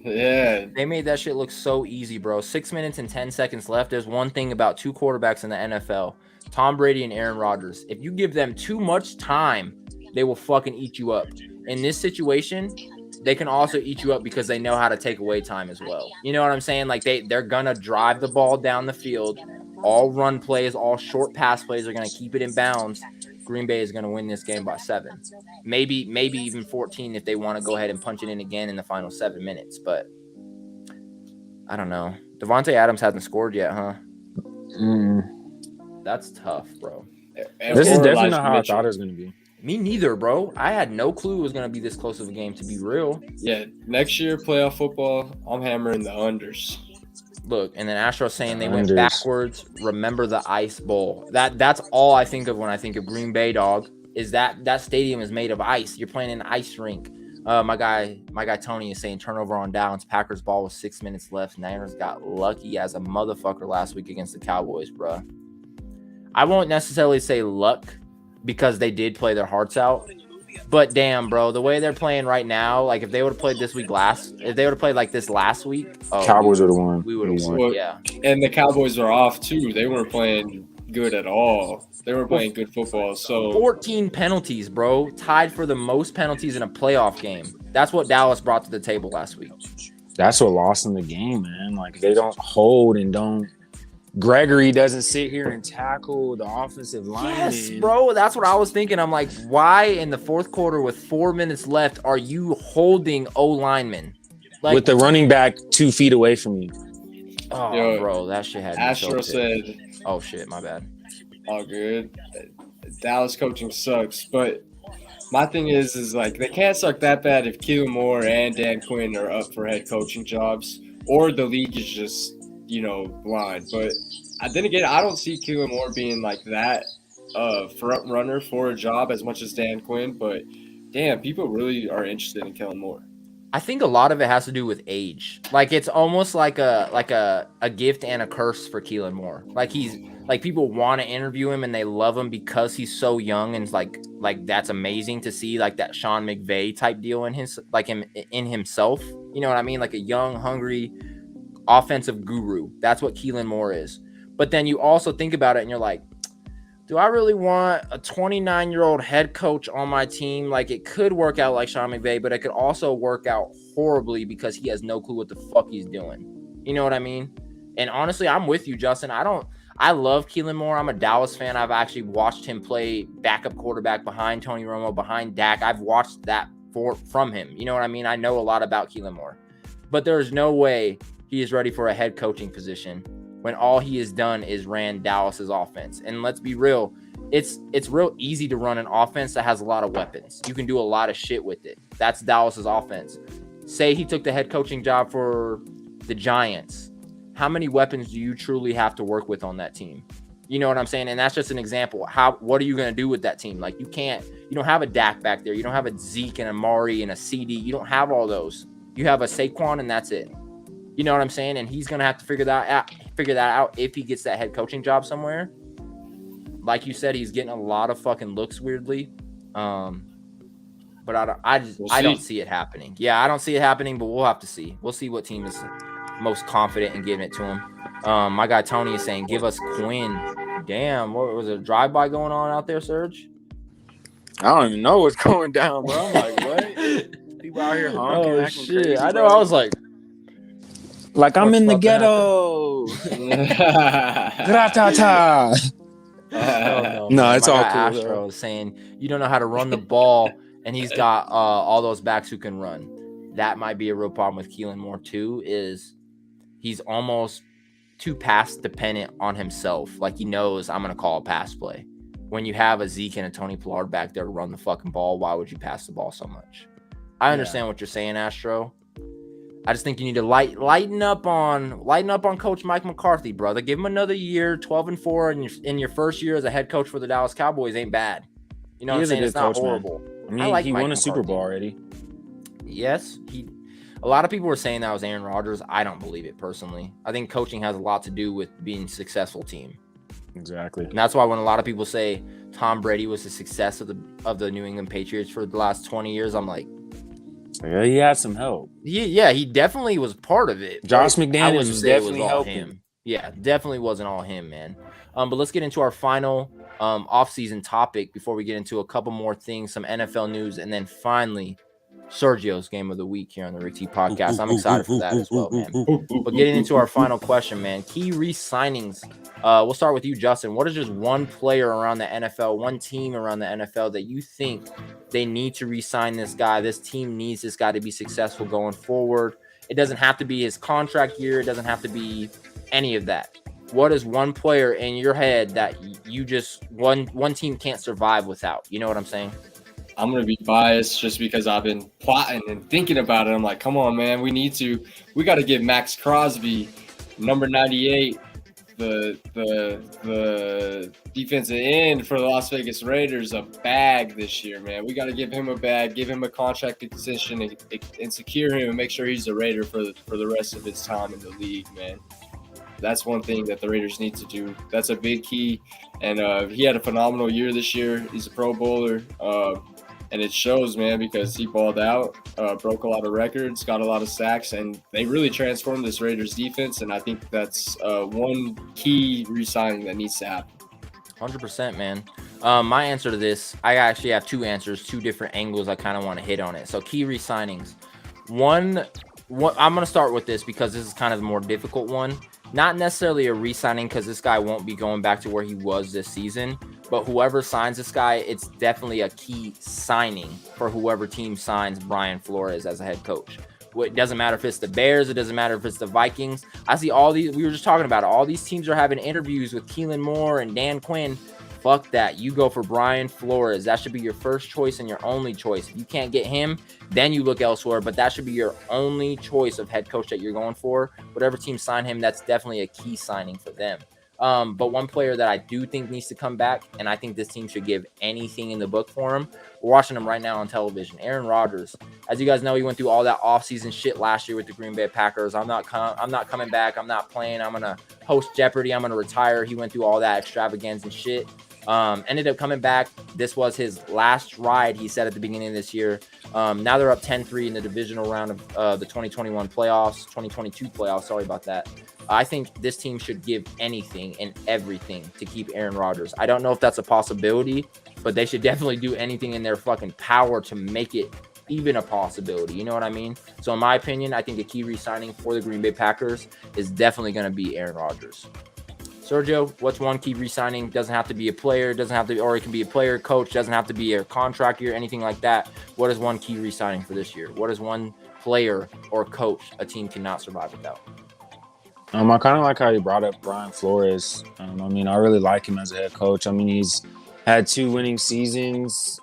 Yeah. They made that shit look so easy, bro. 6 minutes and 10 seconds left. There's one thing about two quarterbacks in the NFL, Tom Brady and Aaron Rodgers. If you give them too much time, they will fucking eat you up. In this situation, they can also eat you up because they know how to take away time as well. You know what I'm saying? Like they're gonna drive the ball down the field. All run plays, all short pass plays are gonna keep it in bounds. Green Bay is gonna win this game by 7, maybe even 14 if they want to go ahead and punch it in again in the final 7 minutes. But I don't know. Devontae Adams hasn't scored yet, huh? That's tough, bro. This is definitely not how I thought it was gonna be. Me neither, bro. I had no clue it was going to be this close of a game, to be real. Yeah, next year, playoff football, I'm hammering the unders. Look, and then Astro saying they went backwards. Remember the Ice Bowl. That's all I think of when I think of Green Bay, dog, is that stadium is made of ice. You're playing in an ice rink. My guy Tony is saying turnover on downs. Packers ball with 6 minutes left. Niners got lucky as a motherfucker last week against the Cowboys, bro. I won't necessarily say luck, because they did play their hearts out. But damn, bro, the way they're playing right now, like if they would have played this like this last week, Cowboys would have won. We would have won, yeah. And the Cowboys are off too. They weren't playing good at all. They were playing good football. So 14 penalties, bro, tied for the most penalties in a playoff game. That's what Dallas brought to the table last week. That's what lost them the game, man. Like they don't hold and don't. Gregory doesn't sit here and tackle the offensive line. Yes, bro. That's what I was thinking. I'm like, why in the fourth quarter with 4 minutes left are you holding O linemen? Like, with the running back 2 feet away from you. Oh, yo, bro, that shit had me Astro so said, oh, shit, my bad. All good. Dallas coaching sucks. But my thing is like they can't suck that bad if Keelan Moore and Dan Quinn are up for head coaching jobs, or the league is just blind. But then again, I don't see Keelan Moore being like that front runner for a job as much as Dan Quinn. But damn, people really are interested in Keelan Moore. I think a lot of it has to do with age. Like it's almost like a gift and a curse for Keelan Moore. Like he's like people want to interview him and they love him because he's so young, and it's like that's amazing to see, like that Sean McVay type deal in his in himself. You know what I mean? Like a young, hungry offensive guru. That's what Keelan Moore is. But then you also think about it and you're like, do I really want a 29-year-old head coach on my team? Like it could work out like Sean McVay, but it could also work out horribly because he has no clue what the fuck he's doing. You know what I mean? And honestly, I'm with you, Justin. I love Keelan Moore. I'm a Dallas fan. I've actually watched him play backup quarterback behind Tony Romo, behind Dak. I've watched that from him. You know what I mean? I know a lot about Keelan Moore. But there's no way he is ready for a head coaching position when all he has done is ran Dallas's offense. And let's be real, it's real easy to run an offense that has a lot of weapons. You can do a lot of shit with it. That's Dallas's offense. Say he took the head coaching job for the Giants. How many weapons do you truly have to work with on that team? You know what I'm saying? And that's just an example. What are you going to do with that team? Like, you don't have a Dak back there. You don't have a Zeke and a Mari and a CD. You don't have all those. You have a Saquon, and that's it. You know what I'm saying? And he's going to have to figure that out if he gets that head coaching job somewhere. Like you said, he's getting a lot of fucking looks weirdly. But I don't see it happening. Yeah, I don't see it happening, but we'll have to see. We'll see what team is most confident in giving it to him. My guy Tony is saying, give us Quinn. Damn, what was a drive-by going on out there, Serge? I don't even know what's going down, bro. I'm like, what? People out here honking. Oh, acting shit. crazy, I know. bro. I was like I'm in the fuck ghetto. Gratata. no, No, it's my all guy cool. Astro is saying you don't know how to run the ball, and he's got all those backs who can run. That might be a real problem with Keelan Moore too. Is he's almost too pass dependent on himself. Like, he knows I'm gonna call a pass play. When you have a Zeke and a Tony Pollard back there to run the fucking ball, why would you pass the ball so much? I understand what you're saying, Astro. I just think you need to lighten up on Coach Mike McCarthy, brother. Give him another year. 12-4 in your first year as a head coach for the Dallas Cowboys ain't bad. You know what I'm saying? It's not horrible. I mean, he won a Super Bowl already. Yes, a lot of people were saying that was Aaron Rodgers. I don't believe it personally. I think coaching has a lot to do with being a successful team. Exactly. And that's why when a lot of people say Tom Brady was the success of the New England Patriots for the last 20 years, I'm like, yeah, he had some help. He definitely was part of it. Josh McDaniels was definitely helping him. Yeah, definitely wasn't all him, man. But let's get into our final off-season topic before we get into a couple more things, some NFL news, and then finally Sergio's game of the week here on the Rick T podcast. I'm excited for that as well, man. But getting into our final question, man, key re-signings. We'll start with you, Justin. What is just one player around the NFL, one team around the NFL that you think they need to re-sign this guy? This team needs this guy to be successful going forward. It doesn't have to be his contract year. It doesn't have to be any of that. What is one player in your head that you just one team can't survive without? You know what I'm saying? I'm going to be biased just because I've been plotting and thinking about it. I'm like, come on, man. We got to give Max Crosby, number 98, the defensive end for the Las Vegas Raiders, a bag this year, man. We got to give him a bag, give him a contract extension, and secure him and make sure he's a Raider for the rest of his time in the league, man. That's one thing that the Raiders need to do. That's a big key. And he had a phenomenal year this year. He's a Pro Bowler. And it shows, man, because he balled out, broke a lot of records, got a lot of sacks, and they really transformed this Raiders defense. And I think that's one key re-signing that needs to happen. 100%, man. My answer to this, I actually have two answers, two different angles I kind of want to hit on it. So key re-signings. One, I'm going to start with this because this is kind of the more difficult one. Not necessarily a re-signing because this guy won't be going back to where he was this season. But whoever signs this guy, it's definitely a key signing for whoever team signs Brian Flores as a head coach. It doesn't matter if it's the Bears. It doesn't matter if it's the Vikings. I see all these. We were just talking about it. All these teams are having interviews with Keelan Moore and Dan Quinn. Fuck that. You go for Brian Flores. That should be your first choice and your only choice. If you can't get him, then you look elsewhere. But that should be your only choice of head coach that you're going for. Whatever team sign him, that's definitely a key signing for them. But one player that I do think needs to come back, and I think this team should give anything in the book for him. We're watching him right now on television. Aaron Rodgers. As you guys know, he went through all that offseason shit last year with the Green Bay Packers. I'm not coming back. I'm not playing. I'm going to host Jeopardy. I'm going to retire. He went through all that extravagance and shit. Ended up coming back. This was his last ride, he said at the beginning of this year. Now they're up 10-3 in the divisional round of the 2022 playoffs. Sorry about that. I think this team should give anything and everything to keep Aaron Rodgers. I don't know if that's a possibility, but they should definitely do anything in their fucking power to make it even a possibility. You know what I mean? So in my opinion, I think a key re-signing for the Green Bay Packers is definitely going to be Aaron Rodgers. Sergio, what's one key re-signing? Doesn't have to be a player, or it can be a player, coach, doesn't have to be a contract year, anything like that. What is one key re-signing for this year? What is one player or coach a team cannot survive without? I kind of like how you brought up Brian Flores. I mean, I really like him as a head coach. I mean, he's had 2 winning seasons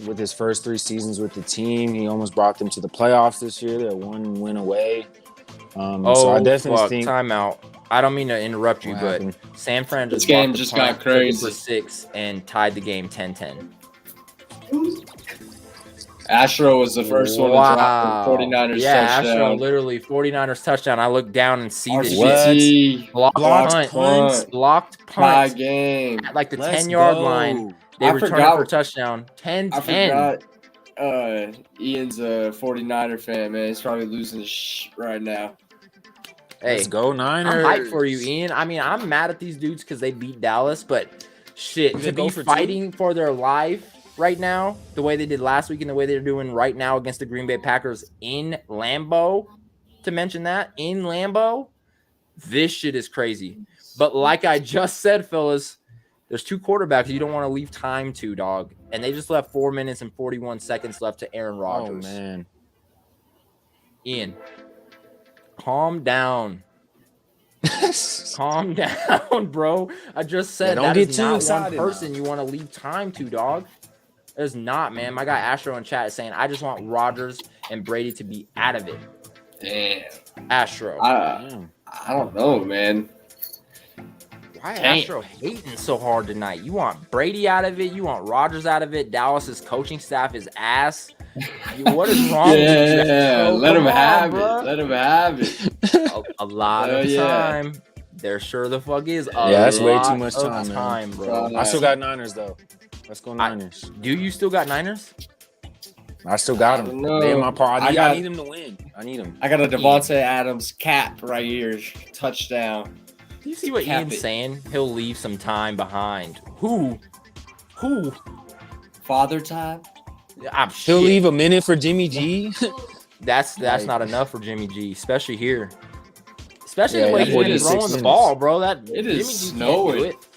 with his first 3 seasons with the team. He almost brought them to the playoffs this year. They're 1 win away. So I definitely think timeout. I don't mean to interrupt you, but happened? San Fran This game just got crazy for 6 and tied the game 10-10. Astro was the first one to drop the 49ers touchdown. Astro literally 49ers touchdown. I look down and see the RCT. blocked punt. Tie game. At like the 10-yard line. They returned for a touchdown. 10-10. I forgot Ian's a 49er fan, man. He's probably losing his shit right now. Hey, let's go Niners. I'm hyped for you, Ian. I mean, I'm mad at these dudes because they beat Dallas, but shit, to be fighting for their life right now, the way they did last week and the way they're doing right now against the Green Bay Packers in Lambeau, to mention that, in Lambeau, this shit is crazy. But like I just said, fellas, there's 2 quarterbacks you don't want to leave time to, dog. And they just left 4 minutes and 41 seconds left to Aaron Rodgers. Oh, man. Ian, calm down. Calm down, bro. I just said that is not one person you want to leave time to, dog. It's not, man. My guy Astro in chat is saying, I just want Rodgers and Brady to be out of it. Damn. Astro. I don't know, man. Why Astro hating so hard tonight? You want Brady out of it? You want Rodgers out of it? Dallas's coaching staff is ass. What is wrong with you? Yeah, let him have it. Let him have it. A lot of time. There sure the fuck is. That's way too much time, bro. I still got Niners, though. Let's go Niners. Do you still got Niners? I still got them. They in my part. I need them to win. I need them. I got a Devontae Adams cap right here. Touchdown. Do you see what Ian's saying? He'll leave some time behind. Who? Father time? He'll leave a minute for Jimmy G. That's not enough for Jimmy G, especially here. Especially the way he's been throwing the ball, bro. That it Jimmy is G snowing. Can't do it.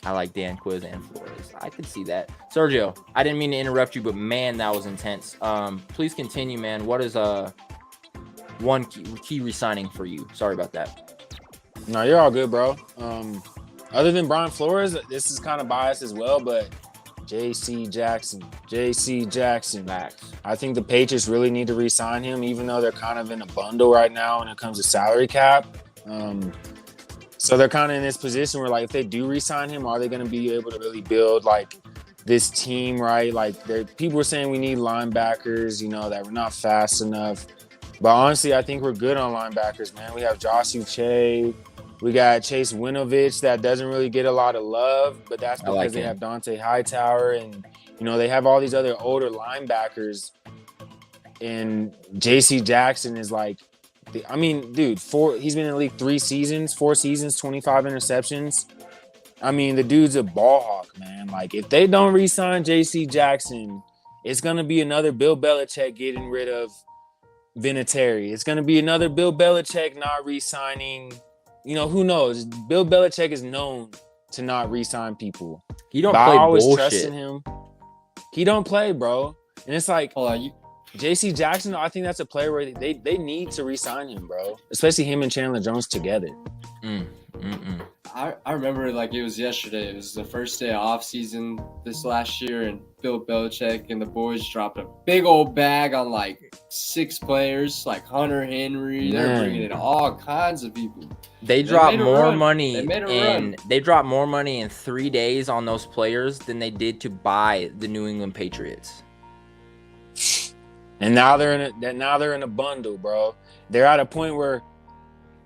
I like Dan Quiz and Flores. I can see that. Sergio, I didn't mean to interrupt you, but man, that was intense. Please continue, man. What is one key re-signing for you? Sorry about that. No, you're all good, bro. Other than Brian Flores, this is kind of biased as well, but J.C. Jackson. Max. I think the Patriots really need to re-sign him, even though they're kind of in a bundle right now when it comes to salary cap. So they're kind of in this position where, like, if they do re-sign him, are they going to be able to really build, like, this team, right? Like, people are saying we need linebackers, that we're not fast enough. But honestly, I think we're good on linebackers, man. We have Josh Uche. We got Chase Winovich that doesn't really get a lot of love, but that's because they have Dante Hightower and, they have all these other older linebackers. And J.C. Jackson is like, dude, he's been in the league 4 seasons, 25 interceptions. I mean, the dude's a ball hawk, man. Like, if they don't re-sign J.C. Jackson, it's going to be another Bill Belichick getting rid of Vinatieri. It's going to be another Bill Belichick not re-signing. Who knows? Bill Belichick is known to not re-sign people. He don't play bullshit. Trust in him. He don't play, bro. And it's like, J.C. Jackson, I think that's a player where they need to re-sign him, bro. Especially him and Chandler Jones together. I remember like it was yesterday. It was the first day of off season this last year, and Bill Belichick and the boys dropped a big old bag on like 6 players, like Hunter Henry. They're bringing in all kinds of people. They dropped more money they dropped more money in 3 days on those players than they did to buy the New England Patriots. And now they're in a bundle, bro. They're at a point where,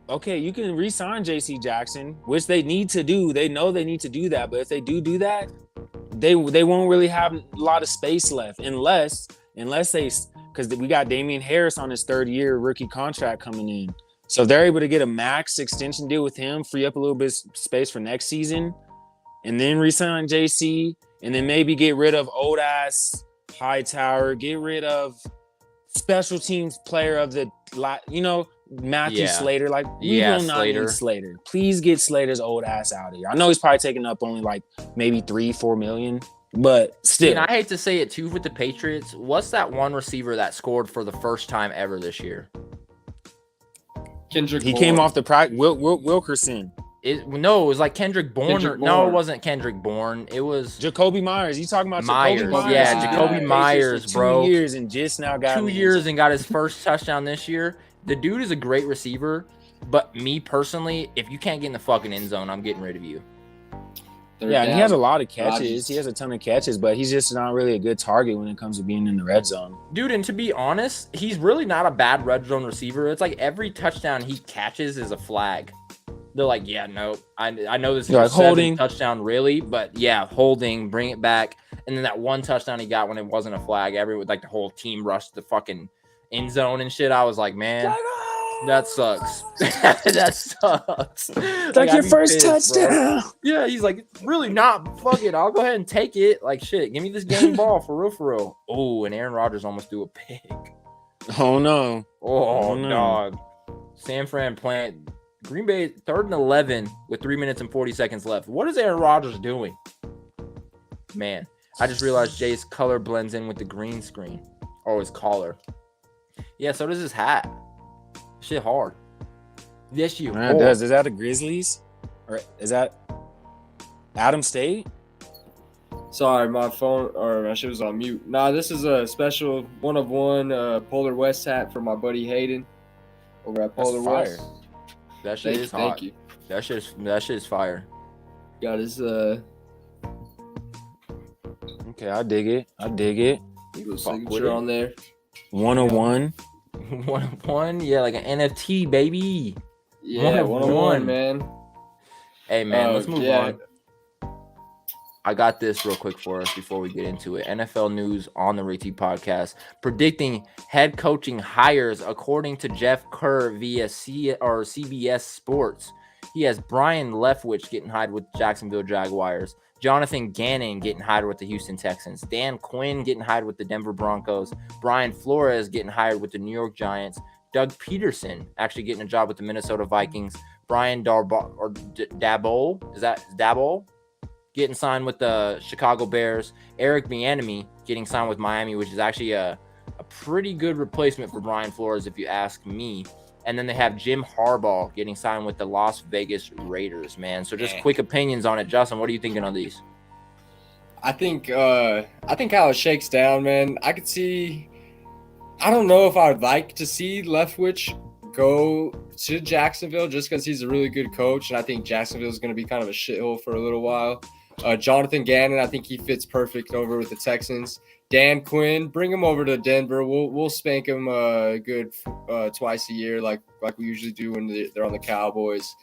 okay, you can re-sign J.C. Jackson, which they need to do. They know they need to do that. But if they do that, they won't really have a lot of space left unless they, because we got Damian Harris on his 3rd year rookie contract coming in. So if they're able to get a max extension deal with him, free up a little bit of space for next season, and then re-sign J.C., and then maybe get rid of old-ass Hightower, get rid of special teams player of the, Matthew Slater. Like, we will not need Slater. Please get Slater's old ass out of here. I know he's probably taking up only like maybe 3-4 million, but still. And I hate to say it too with the Patriots. What's that one receiver that scored for the first time ever this year? Kendrick. He Bourne. came off the practice. Wilkerson. No, it was like Kendrick Bourne. Kendrick No, it Bourne. wasn't Kendrick Bourne. It was Jacoby Myers. You talking about Myers. Jacoby Myers? Yeah, He's been Jacoby with the Myers, Patriots for bro. 2 years and just now got 2 years and got his first touchdown this year. The dude is a great receiver, but me personally, if you can't get in the fucking end zone, I'm getting rid of you. Yeah, and he has a lot of catches. Rodgers. He has a ton of catches, but he's just not really a good target when it comes to being in the red zone. Dude, and to be honest, he's really not a bad red zone receiver. It's like every touchdown he catches is a flag. They're like, yeah, no, I know this is You're a like, holding. touchdown, really, but yeah, holding, bring it back. And then that one touchdown he got when it wasn't a flag, the whole team rushed the fucking end zone and shit. I was like, man, that sucks. That sucks. Like your I'd be first pissed, bro. touchdown. Yeah, he's like, really not. Fuck it, I'll go ahead and take it. Like, shit, give me this game ball for real, for real. Oh, and Aaron Rodgers almost threw a pick. Oh no. Oh, no. dog. San Fran playing Green Bay 3rd and 11 with 3 minutes and 40 seconds left. What is Aaron Rodgers doing? Man, I just realized Jay's color blends in with the green screen. Or his collar. Yeah, so does his hat. Shit hard. Yes, you. Man, it does. Is that the Grizzlies? Or is that Adam State? Sorry, my phone or my shit was on mute. Nah, this is a special 1-of-1 Polar West hat for my buddy Hayden over at Polar fire. West. That shit is hot. Thank you. That shit is fire. Got his Okay, I dig it. little Fuck with signature it. on there. 101. 1-of-1, yeah, like an NFT, baby. Yeah, 1-of-1, man. Hey, man, let's move yeah. on. I got this real quick for us before we get into it. NFL news on the Rick T podcast predicting head coaching hires according to Jeff Kerr via CBS Sports. He has Brian Leftwich getting hired with Jacksonville Jaguars, Jonathan Gannon getting hired with the Houston Texans, Dan Quinn getting hired with the Denver Broncos, Brian Flores getting hired with the New York Giants, Doug Peterson actually getting a job with the Minnesota Vikings, Brian Daboll, is that Daboll? Getting signed with the Chicago Bears, Eric Bieniemy getting signed with Miami, which is actually a pretty good replacement for Brian Flores, if you ask me. And then they have Jim Harbaugh getting signed with the Las Vegas Raiders, man. So just quick opinions on it. Justin, what are you thinking on these? I think how it shakes down, man. I could see. I don't know if I would like to see Leftwich go to Jacksonville just because he's a really good coach, and I think Jacksonville is going to be kind of a shithole for a little while. Jonathan Gannon, I think he fits perfect over with the Texans. Dan Quinn, bring him over to Denver. We'll spank him good twice a year, like we usually do when they're on the Cowboys.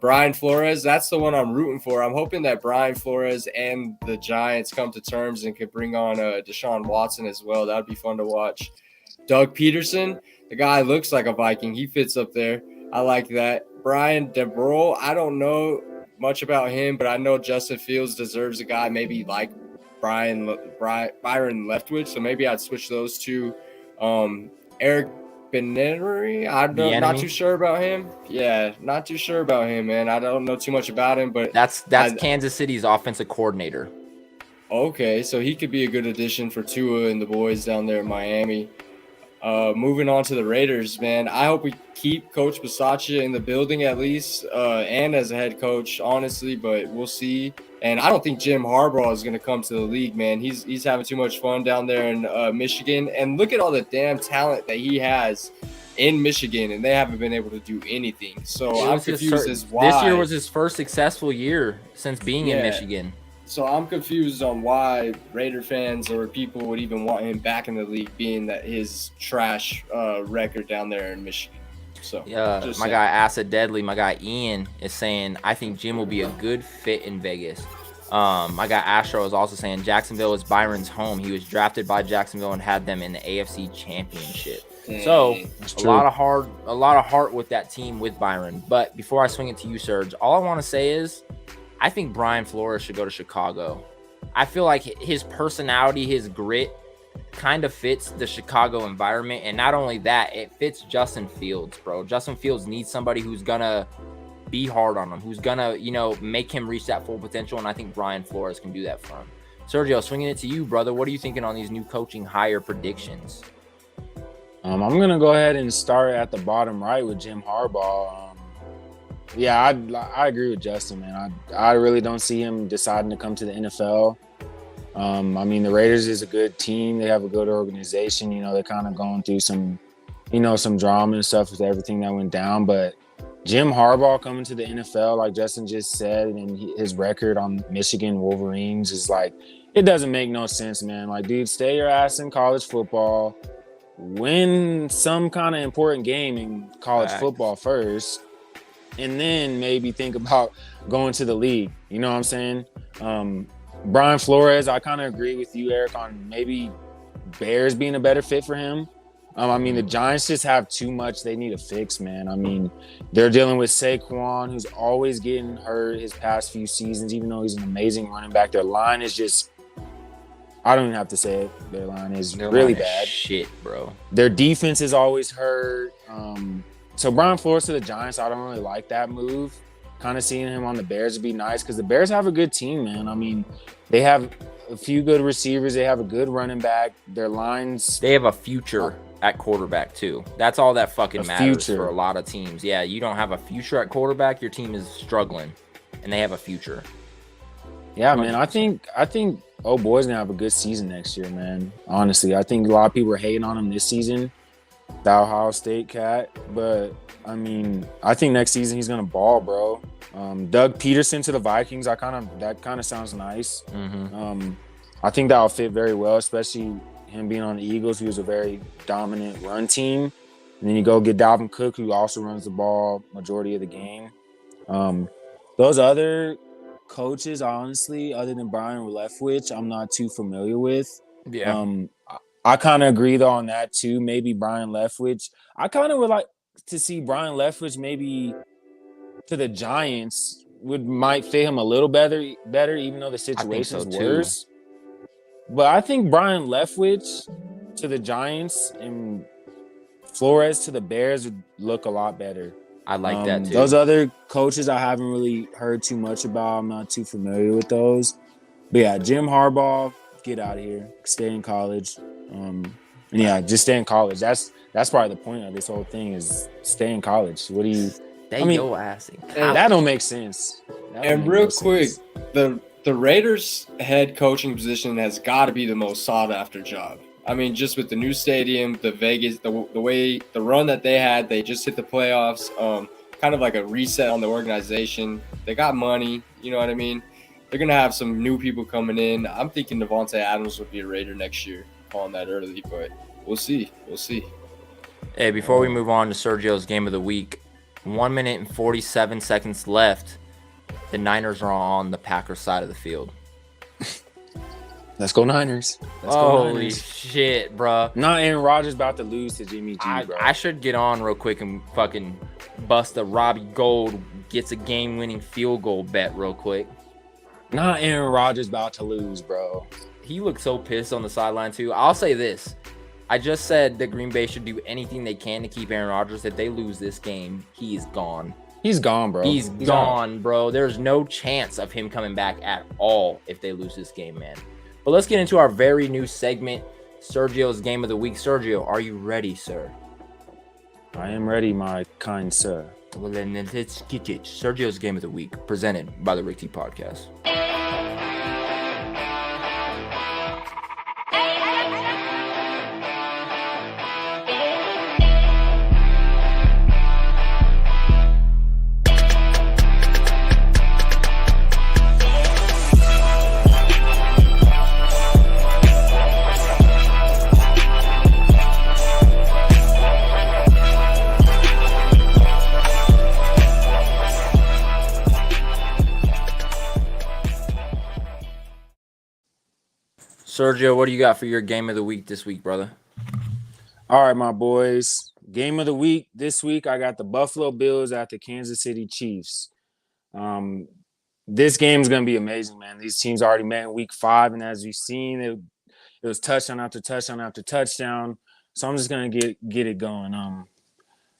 Brian Flores, that's the one I'm rooting for. I'm hoping that Brian Flores and the Giants come to terms and could bring on Deshaun Watson as well. That would be fun to watch. Doug Peterson, the guy looks like a Viking. He fits up there. I like that. Brian Daboll, I don't know much about him, but I know Justin Fields deserves a guy maybe like Byron Leftwich, so maybe I'd switch those two. Eric Bieniemy, not too sure about him. Yeah, not too sure about him, man. I don't know too much about him, but that's Kansas City's offensive coordinator. Okay, so he could be a good addition for Tua and the boys down there in Miami. Moving on to the Raiders, man. I hope we keep Coach Bisaccia in the building at least, and as a head coach, honestly, but we'll see. And I don't think Jim Harbaugh is going to come to the league, man. He's having too much fun down there in Michigan. And look at all the damn talent that he has in Michigan, and they haven't been able to do anything. So I'm confused as why. This year was his first successful year since being in Michigan. So I'm confused on why Raider fans or people would even want him back in the league, being that his trash record down there in Michigan. So my guy Acid Deadly, my guy Ian is saying, I think Jim will be a good fit in Vegas. My guy Astro is also saying Jacksonville is Byron's home. He was drafted by Jacksonville and had them in the AFC Championship. So a lot of heart with that team with Byron. But before I swing it to you, Serge, all I want to say is I think Brian Flores should go to Chicago. I feel like his personality, his grit kind of fits the Chicago environment. And not only that, it fits Justin Fields, bro. Justin Fields needs somebody who's going to be hard on him, who's going to, make him reach that full potential. And I think Brian Flores can do that for him. Sergio, swinging it to you, brother. What are you thinking on these new coaching hire predictions? I'm going to go ahead and start at the bottom right with Jim Harbaugh. Yeah, I agree with Justin, man. I really don't see him deciding to come to the NFL. I mean, the Raiders is a good team. They have a good organization. You know, they're kind of going through some drama and stuff with everything that went down. But Jim Harbaugh coming to the NFL, like Justin just said, and his record on Michigan Wolverines is like, it doesn't make no sense, man. Like, dude, stay your ass in college football, win some kind of important game in college football first, and then maybe think about going to the league. You know what I'm saying? Brian Flores, I kind of agree with you, Eric, on maybe Bears being a better fit for him. I mean, the Giants just have too much they need to fix, man. I mean, they're dealing with Saquon, who's always getting hurt his past few seasons, even though he's an amazing running back. Their line is just, I don't even have to say it. Their line is really bad. Shit, bro. Their defense is always hurt. So Brian Flores to the Giants, I don't really like that move. Kind of seeing him on the Bears would be nice because the Bears have a good team, man. I mean, they have a few good receivers. They have a good running back. Their lines. They have a future at quarterback too. That's all that fucking matters for a lot of teams. Yeah, you don't have a future at quarterback, your team is struggling, and they have a future. Yeah, 100%. Man. I think oh boy's gonna have a good season next year, man. Honestly, I think a lot of people are hating on him this season, the Ohio State cat, but I mean, I think next season he's gonna ball, bro. Doug Peterson to the Vikings, that kind of sounds nice. Mm-hmm. I think that'll fit very well, especially him being on the Eagles, who is a very dominant run team. And then you go get Dalvin Cook, who also runs the ball majority of the game. Those other coaches, honestly, other than Brian Leftwich, I'm not too familiar with. Yeah. I kind of agree, though, on that, too. Maybe Brian Leftwich. I kind of would like to see Brian Leftwich maybe to the Giants might fit him a little better, even though the situation's worse. But I think Brian Leftwich to the Giants and Flores to the Bears would look a lot better. I like that too. Those other coaches I haven't really heard too much about. I'm not too familiar with those. But yeah, Jim Harbaugh, get out of here. Stay in college. And yeah, just stay in college. That's probably the point of this whole thing is stay in college. What do you stay your ass in college? That don't make sense. And real quick, the Raiders head coaching position has got to be the most sought after job. I mean, just with the new stadium, the Vegas, the way the run that they had, they just hit the playoffs. Kind of like a reset on the organization. They got money, you know what I mean? They're gonna have some new people coming in. I'm thinking Devontae Adams will be a Raider next year. Calling that early, but we'll see. Hey, before we move on to Sergio's game of the week, 1 minute and 47 seconds left. The Niners are on the Packers side of the field. Let's go Niners. Holy shit, bro. Not Aaron Rodgers about to lose to Jimmy G, bro. I should get on real quick and fucking bust a Robbie Gould gets a game-winning field goal bet real quick. Not Aaron Rodgers about to lose, bro. He looked so pissed on the sideline, too. I'll say this. I just said that Green Bay should do anything they can to keep Aaron Rodgers. If they lose this game, he is gone. He's gone, bro. He's gone, bro. There's no chance of him coming back at all if they lose this game, man. But let's get into our very new segment, Sergio's Game of the Week. Sergio, are you ready, sir? I am ready, my kind sir. Well, then let's get it. Sergio's Game of the Week, presented by the Rick T Podcast. Sergio, what do you got for your game of the week this week, brother? All right, my boys. Game of the week this week, I got the Buffalo Bills at the Kansas City Chiefs. This game is going to be amazing, man. These teams already met in week 5, and as you've seen, it was touchdown after touchdown after touchdown. So I'm just going to get it going.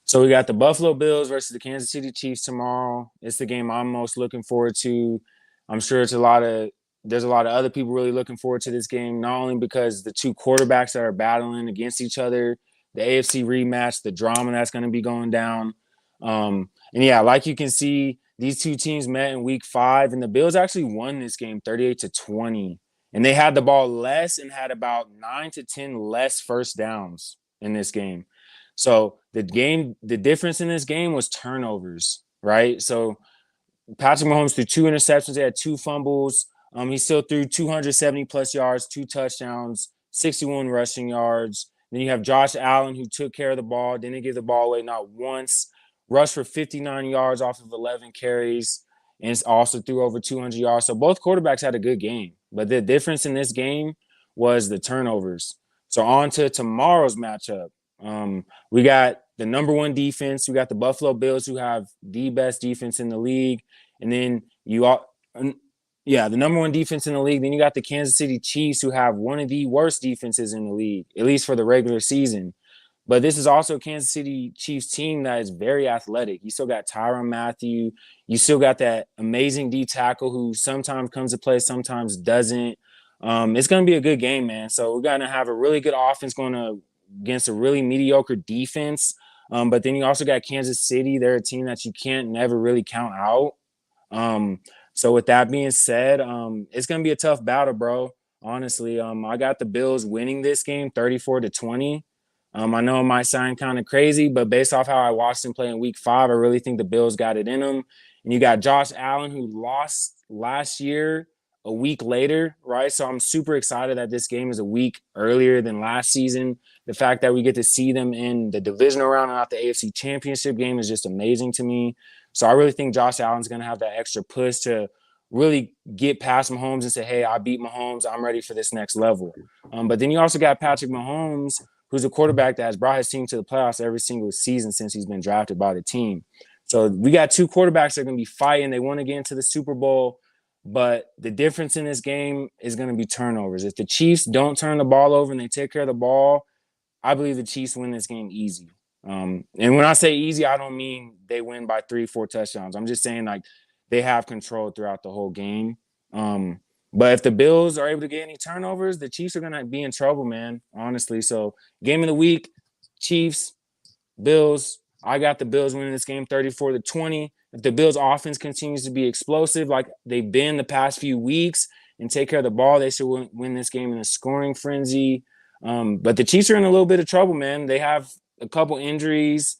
So we got the Buffalo Bills versus the Kansas City Chiefs tomorrow. It's the game I'm most looking forward to. I'm sure there's a lot of other people really looking forward to this game, not only because the two quarterbacks that are battling against each other, the AFC rematch, the drama that's going to be going down. And yeah, like you can see, these two teams met in week 5, and the Bills actually won this game 38-20. And they had the ball less and had about 9 to 10 less first downs in this game. So the difference in this game was turnovers, right? So Patrick Mahomes threw 2 interceptions. He had 2 fumbles. He still threw 270 plus yards, 2 touchdowns, 61 rushing yards. Then you have Josh Allen, who took care of the ball, didn't give the ball away not once, rushed for 59 yards off of 11 carries, and also threw over 200 yards. So both quarterbacks had a good game. But the difference in this game was the turnovers. So on to tomorrow's matchup. We got the number 1 defense. We got the Buffalo Bills, who have the best defense in the league. And then the number 1 defense in the league. Then you got the Kansas City Chiefs, who have one of the worst defenses in the league, at least for the regular season. But this is also a Kansas City Chiefs team that is very athletic. You still got Tyrann Mathieu. You still got that amazing D tackle who sometimes comes to play, sometimes doesn't. It's going to be a good game, man. So we're going to have a really good offense going against a really mediocre defense. But then you also got Kansas City. They're a team that you can't never really count out. So with that being said, it's going to be a tough battle, bro. Honestly, I got the Bills winning this game 34-20. I know it might sound kind of crazy, but based off how I watched them play in week 5, I really think the Bills got it in them. And you got Josh Allen, who lost last year a week later, right? So I'm super excited that this game is a week earlier than last season. The fact that we get to see them in the divisional round and not the AFC Championship game is just amazing to me. So I really think Josh Allen's going to have that extra push to really get past Mahomes and say, hey, I beat Mahomes. I'm ready for this next level. But then you also got Patrick Mahomes, who's a quarterback that has brought his team to the playoffs every single season since he's been drafted by the team. So we got 2 quarterbacks that are going to be fighting. They want to get into the Super Bowl, but the difference in this game is going to be turnovers. If the Chiefs don't turn the ball over and they take care of the ball, I believe the Chiefs win this game easy. And when I say easy, I don't mean they win by 3-4 touchdowns. I'm just saying like they have control throughout the whole game. But if the Bills are able to get any turnovers, the Chiefs are going to be in trouble, man, honestly. So game of the week, Chiefs, Bills. I got the Bills winning this game 34-20. If the Bills offense continues to be explosive like they've been the past few weeks and take care of the ball, they should win this game in a scoring frenzy. But the Chiefs are in a little bit of trouble, man. They have a couple injuries.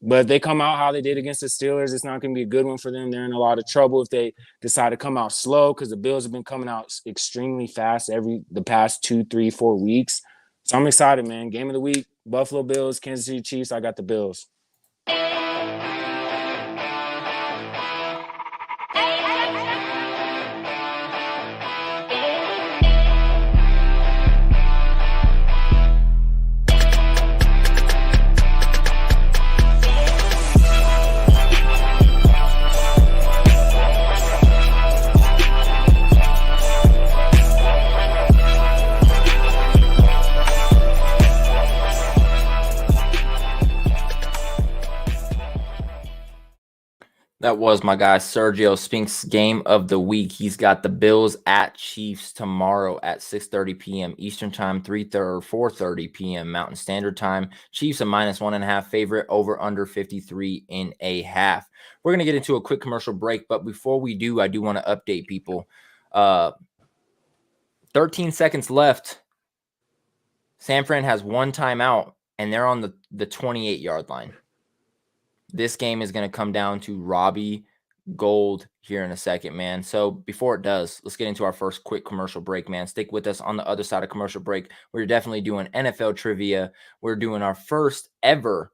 But if they come out how they did against the Steelers, it's not going to be a good one for them. They're in a lot of trouble if they decide to come out slow because the Bills have been coming out extremely fast the past 2, 3, 4 weeks. So I'm excited, man. Game of the week, Buffalo Bills, Kansas City Chiefs. I got the Bills. That was my guy Sergio Spinks game of the week. He's got the Bills at Chiefs tomorrow at 6:30 p.m. Eastern Time, 4:30 p.m. Mountain Standard Time. Chiefs a -1.5 favorite, over under 53.5. We're going to get into a quick commercial break, but before we do, I do want to update people. 13 seconds left. San Fran has 1 timeout, and they're on the 28-yard line. This game is going to come down to Robbie Gold here in a second, man. So before it does, let's get into our first quick commercial break, man. Stick with us on the other side of commercial break. We're definitely doing NFL trivia. We're doing our first ever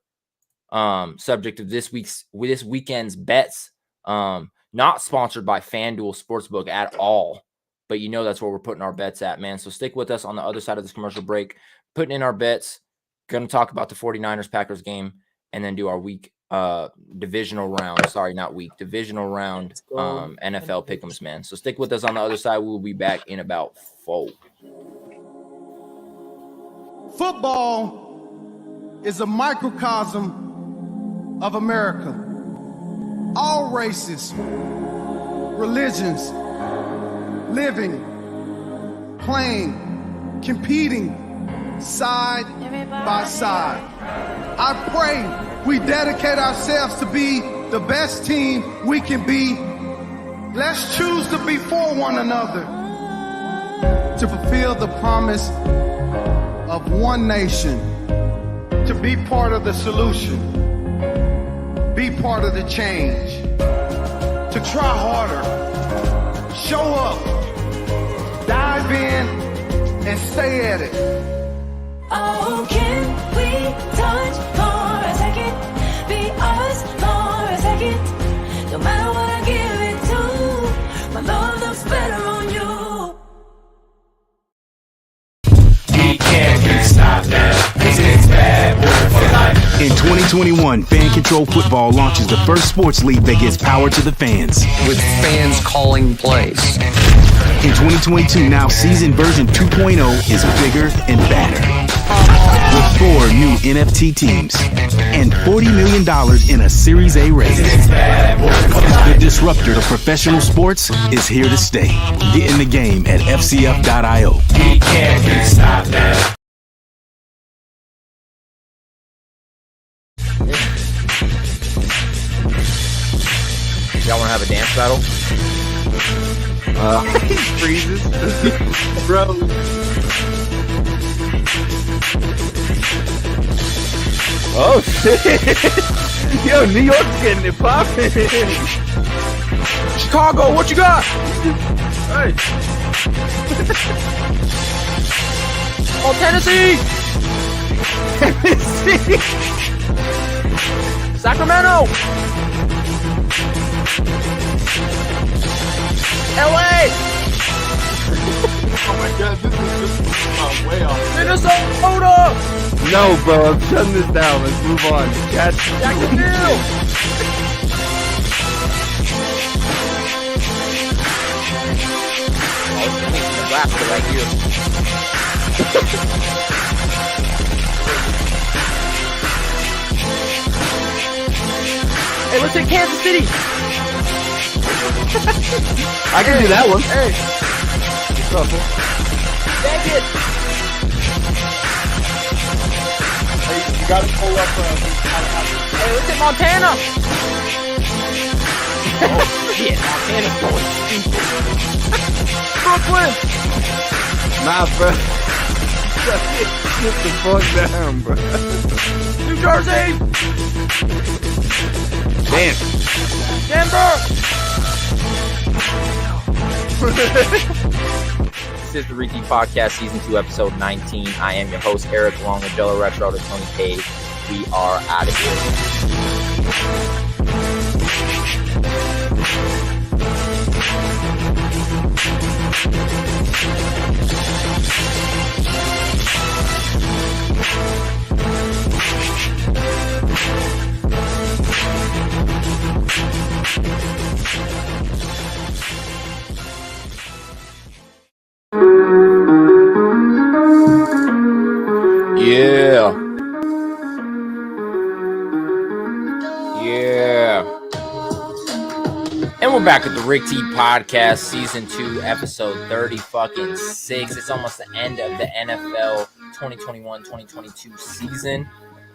subject of this weekend's bets. Not sponsored by FanDuel Sportsbook at all, but you know that's where we're putting our bets at, man. So stick with us on the other side of this commercial break, putting in our bets. Going to talk about the 49ers-Packers game and then do our divisional round NFL pick'ems, man. So stick with us on the other side. We'll be back in about 4. Football is a microcosm of America. All races, religions, living, playing, competing side by side. I pray we dedicate ourselves to be the best team we can be. Let's choose to be for one another, to fulfill the promise of one nation, to be part of the solution, be part of the change, to try harder, show up, dive in, and stay at it. Oh, can we touch for a second? Be us for a second. No matter what I give it to, my love looks better on you. We can't be stopped now, 'cause it's bad boy for life. In 2021, Fan Control Football launches the first sports league that gives power to the fans. With fans calling plays. In 2022, now season version 2.0 is bigger and badder. With 4 new NFT teams and $40 million in a Series A raise. The disruptor of professional sports is here to stay. Get in the game at FCF.io. We can't be stopped now. Y'all want to have a dance battle? He freezes. Bro. Oh, shit. Yo, New York's getting it poppin'. Chicago, what you got? Hey. Oh, Tennessee! Tennessee. Sacramento! LA! Oh my god, this is just way off. Minnesota! No, bro, I'm shutting this down. Let's move on. Jacksonville! Nebraska right here. Hey, let's hit Kansas City! I can do that one. Hey! Dang it! Hey, you gotta pull up. Hey, let's hit Montana! Oh, shit, Montana's going stupid. Brooklyn! Nah, bro. Get the fuck down, bro. New Jersey! Damn. Denver! This is the Repeat Podcast, Season 2, Episode 19. I am your host, Eric, along with Jello Retro to Tony Cage. We are out of here. Yeah. And we're back at the Rick T Podcast, Season 2, Episode 36. It's almost the end of the NFL 2021-2022 season.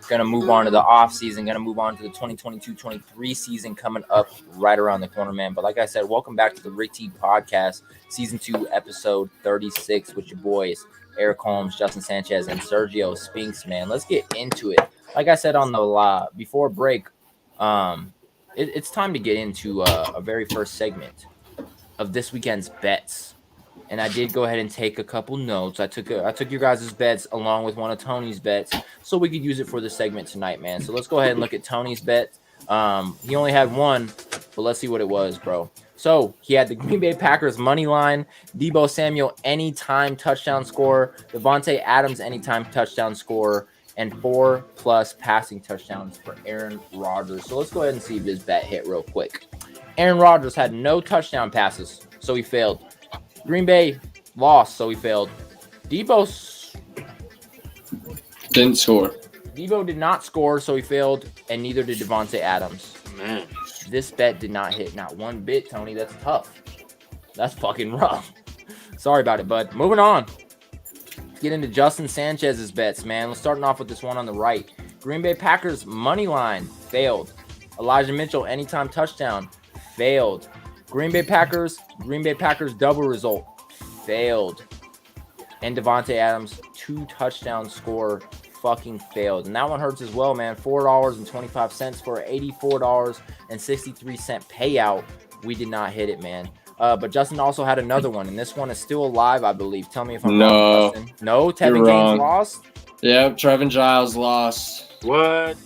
Gonna move on to the off season. Gonna move on to the 2022-23 season coming up right around the corner, man. But like I said, welcome back to the Rick T Podcast, Season 2, Episode 36 with your boys, Eric Holmes, Justin Sanchez, and Sergio Spinks, man. Let's get into it. Like I said on the before break, it's time to get into a very first segment of this weekend's bets. And I did go ahead and take a couple notes. I took your guys' bets along with one of Tony's bets so we could use it for the segment tonight, man. So let's go ahead and look at Tony's bet. He only had one, but let's see what it was, bro. So he had the Green Bay Packers money line, Deebo Samuel anytime touchdown score, Devontae Adams anytime touchdown score, and 4+ passing touchdowns for Aaron Rodgers. So let's go ahead and see if this bet hit real quick. Aaron Rodgers had no touchdown passes, so he failed. Green Bay lost, so he failed. Deebo Didn't score. Deebo did not score, so he failed, and neither did Devontae Adams. Man. This bet did not hit, not one bit, Tony. That's tough. That's fucking rough. Sorry about it, bud. Moving on. get into Justin Sanchez's bets, man. Let's starting off with this one on the right. Green Bay Packers money line failed. Elijah Mitchell anytime touchdown failed. Green Bay Packers double result failed. And Devontae Adams 2 touchdown score fucking failed. And that one hurts as well, man. $4.25 for an $84.63 payout. We did not hit it, man. But Justin also had another one, and this one is still alive, I believe. Tell me if I'm wrong, Justin. No, Tevin James lost? Yep, Trevin Giles lost. What?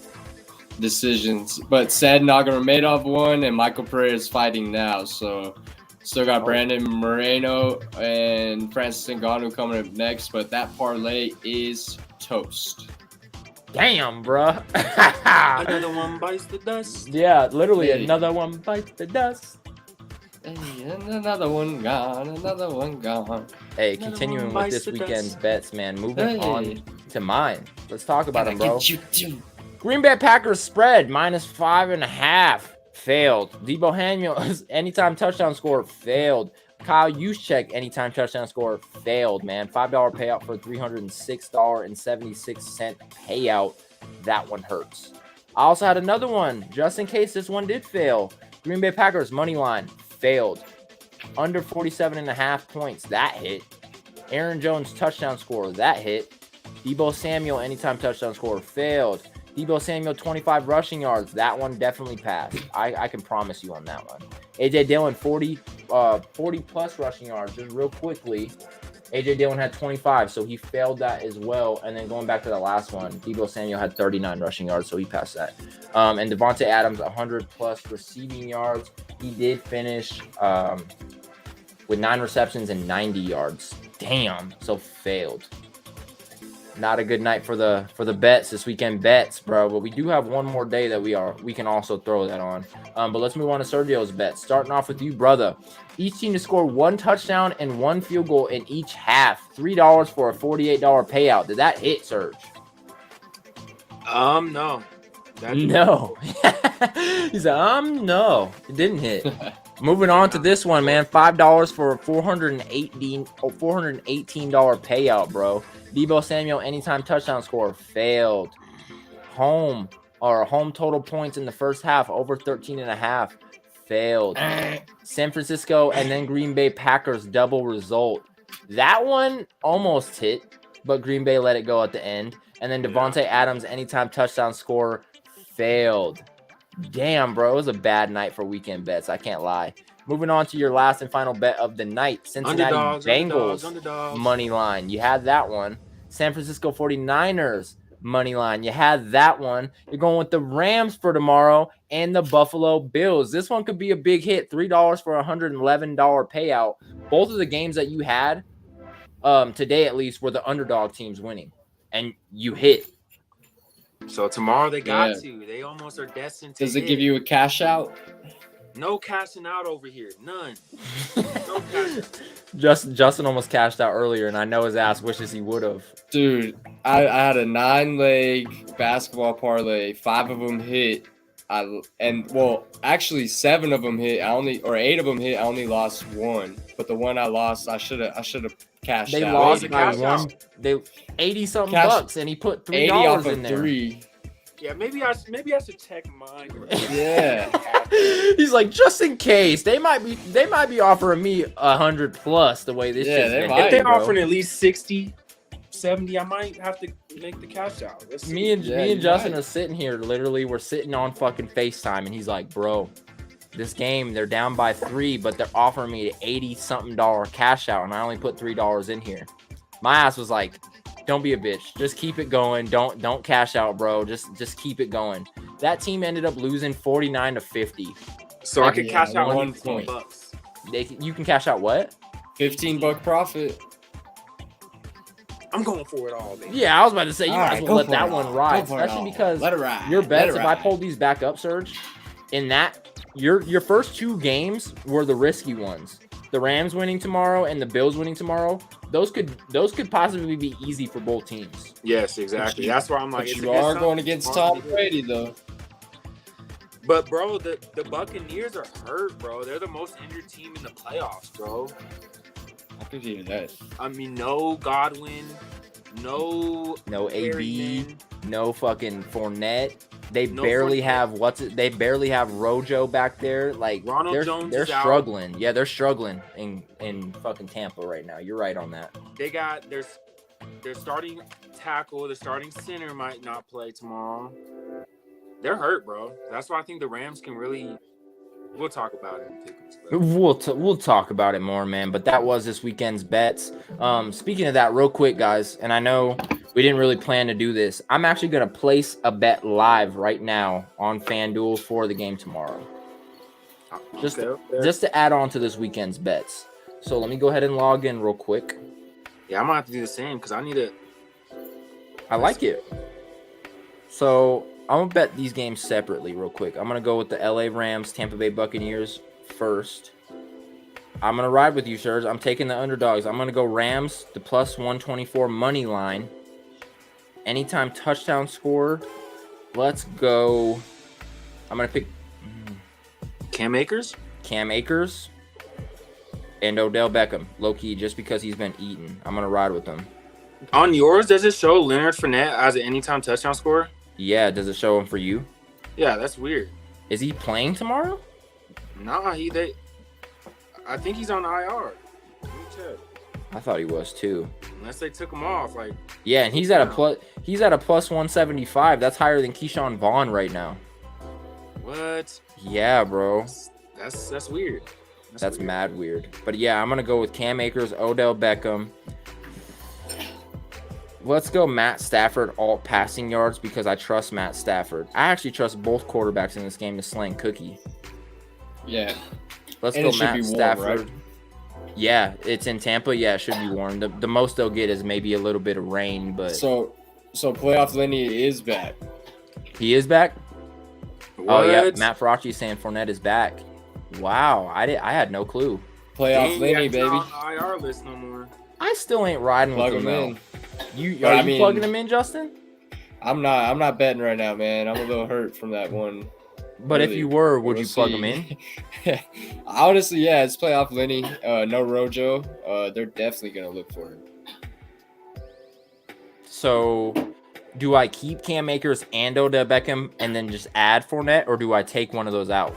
Decisions. But said Nagamadov won, and Michael Pereira is fighting now. So still got Brandon Moreno and Francis Ngannou coming up next. But that parlay is toast. Damn, bruh. Another one bites the dust. Yeah, literally another one bites the dust. Hey, and another one gone, another one gone. Hey, continuing with this weekend's bets, man. Moving on to mine. Let's talk about them, bro. Green Bay Packers spread -5.5 failed. Deebo Samuel's anytime touchdown score failed. Kyle Juszczyk anytime touchdown score failed, man. $5 payout for $306.76 payout. That one hurts. I also had another one, just in case this one did fail. Green Bay Packers money line failed. Under 47.5 points, that hit. Aaron Jones touchdown score, that hit. Deebo Samuel anytime touchdown score failed. Deebo Samuel 25 rushing yards, that one definitely passed. I can promise you on that one. A.J. Dillon 40 plus rushing yards. Just real quickly, A.J. Dillon had 25, so he failed that as well. And then going back to the last one, Deebo Samuel had 39 rushing yards, so he passed that. And Devontae Adams 100 plus receiving yards. He did finish with 9 receptions and 90 yards. Damn, so failed. Not a good night for the bets this weekend, bets, bro. But we do have one more day that we can also throw that on. But let's move on to Sergio's bets. Starting off with you, brother. Each team to score 1 touchdown and 1 field goal in each half. $3 for a $48 payout. Did that hit, Serge? No. No. He said, no. It didn't hit. Moving on to this one, man. $5 for a $418 payout, bro. Deebo Samuel anytime touchdown score failed. Home total points in the first half over 13.5 failed. San Francisco and then Green Bay Packers double result. That one almost hit, but Green Bay let it go at the end. And then Devontae Adams anytime touchdown score failed. Damn, bro, it was a bad night for weekend bets. I can't lie. Moving on to your last and final bet of the night. Cincinnati Bengals money line. You had that one. San Francisco 49ers money line. You had that one. You're going with the Rams for tomorrow and the Buffalo Bills. This one could be a big hit. $3 for a $111 payout. Both of the games that you had today, at least, were the underdog teams winning. And you hit. So tomorrow they got to. They almost are destined to Does it give you a cash out? No cashing out over here. None. No cashing. Justin almost cashed out earlier, and I know his ass wishes he would have. Dude, I had a 9-leg basketball parlay. 5 of them hit. Actually 7 of them hit. 8 of them hit. I only lost 1. But the one I lost, I should have cashed out. They lost by 1. They 80-something bucks, and he put $3 in there. 3. Yeah, maybe I should check mine. Yeah. He's like, just in case they might be offering me 100 plus the way this shit's been. If they're offering at least 60, 70, I might have to make the cash out. Me and Justin are sitting here. Literally, we're sitting on fucking FaceTime, and he's like, bro, this game they're down by 3, but they're offering me an $80-something cash out, and I only put $3 in here. My ass was like, don't be a bitch. Just keep it going. Don't cash out, bro. Just keep it going. That team ended up losing 49-50. So I can cash out $1. You can cash out what? $15 profit. I'm going for it all, man. Yeah, I was about to say you might as well let that one ride, especially because your bets. If I pull these back up, Serge, in that your first 2 games were the risky ones. The Rams winning tomorrow and the Bills winning tomorrow, those could possibly be easy for both teams. Yes, exactly. That's why I'm like, you are going against Tom Brady though. But bro, the Buccaneers are hurt, bro. They're the most injured team in the playoffs, bro. I could hear that. I mean, no Godwin, No AB, Perryman. no fucking Fournette. They No barely Fournette. They barely have Rojo back there. Like Ronald Jones they're is out. struggling. Yeah, they're struggling in fucking Tampa right now. You're right on that. They got their starting tackle, the starting center might not play tomorrow. They're hurt, bro. That's why I think the Rams can really. We'll talk about it in Pickms. We'll talk about it more, man. But that was this weekend's bets. Speaking of that, real quick, guys, and I know we didn't really plan to do this. I'm actually gonna place a bet live right now on FanDuel for the game tomorrow. Just to add on to this weekend's bets. So let me go ahead and log in real quick. Yeah, I'm gonna have to do the same because I need to. I like it. So I'm gonna bet these games separately real quick. I'm gonna go with the LA Rams, Tampa Bay Buccaneers first. I'm gonna ride with you, sirs. I'm taking the underdogs. I'm gonna go Rams, the plus 124 money line. Anytime touchdown score. Let's go. I'm gonna pick Cam Akers and Odell Beckham. Low key, just because he's been eaten. I'm gonna ride with them. On yours, does it show Leonard Fournette as an anytime touchdown scorer? Yeah, does it show him for you? Yeah, that's weird. Is he playing tomorrow? Nah, I think he's on IR. Let me check. I thought he was too. Unless they took him off, like. Yeah, and he's at a plus 175. That's higher than Keyshawn Vaughn right now. What? Yeah, bro. That's weird. That's mad weird. But yeah, I'm gonna go with Cam Akers, Odell Beckham. Let's go Matt Stafford alt passing yards because I trust Matt Stafford. I actually trust both quarterbacks in this game to sling Cookie. Yeah. Let's And go it should Matt be warm, Stafford. right? Yeah, it's in Tampa. Yeah, it should be warm. The most they'll get is maybe a little bit of rain, but So playoff Lenny is back. he is back. What? Oh yeah, Matt Faraci saying Fournette is back. Wow, I had no clue. Playoff Lenny, He's baby. not on IR list no more. I still ain't riding Plug with him him in. though. You But are I you mean- plugging him in, Justin? I'm not betting right now, man. I'm a little hurt from that one. But if Really, you were, would we'll you plug him see. in? Honestly, yeah, it's playoff Lenny. No Rojo. They're definitely gonna look for him. So, do I keep Cam Akers and Odell Beckham and then just add Fournette, or do I take one of those out?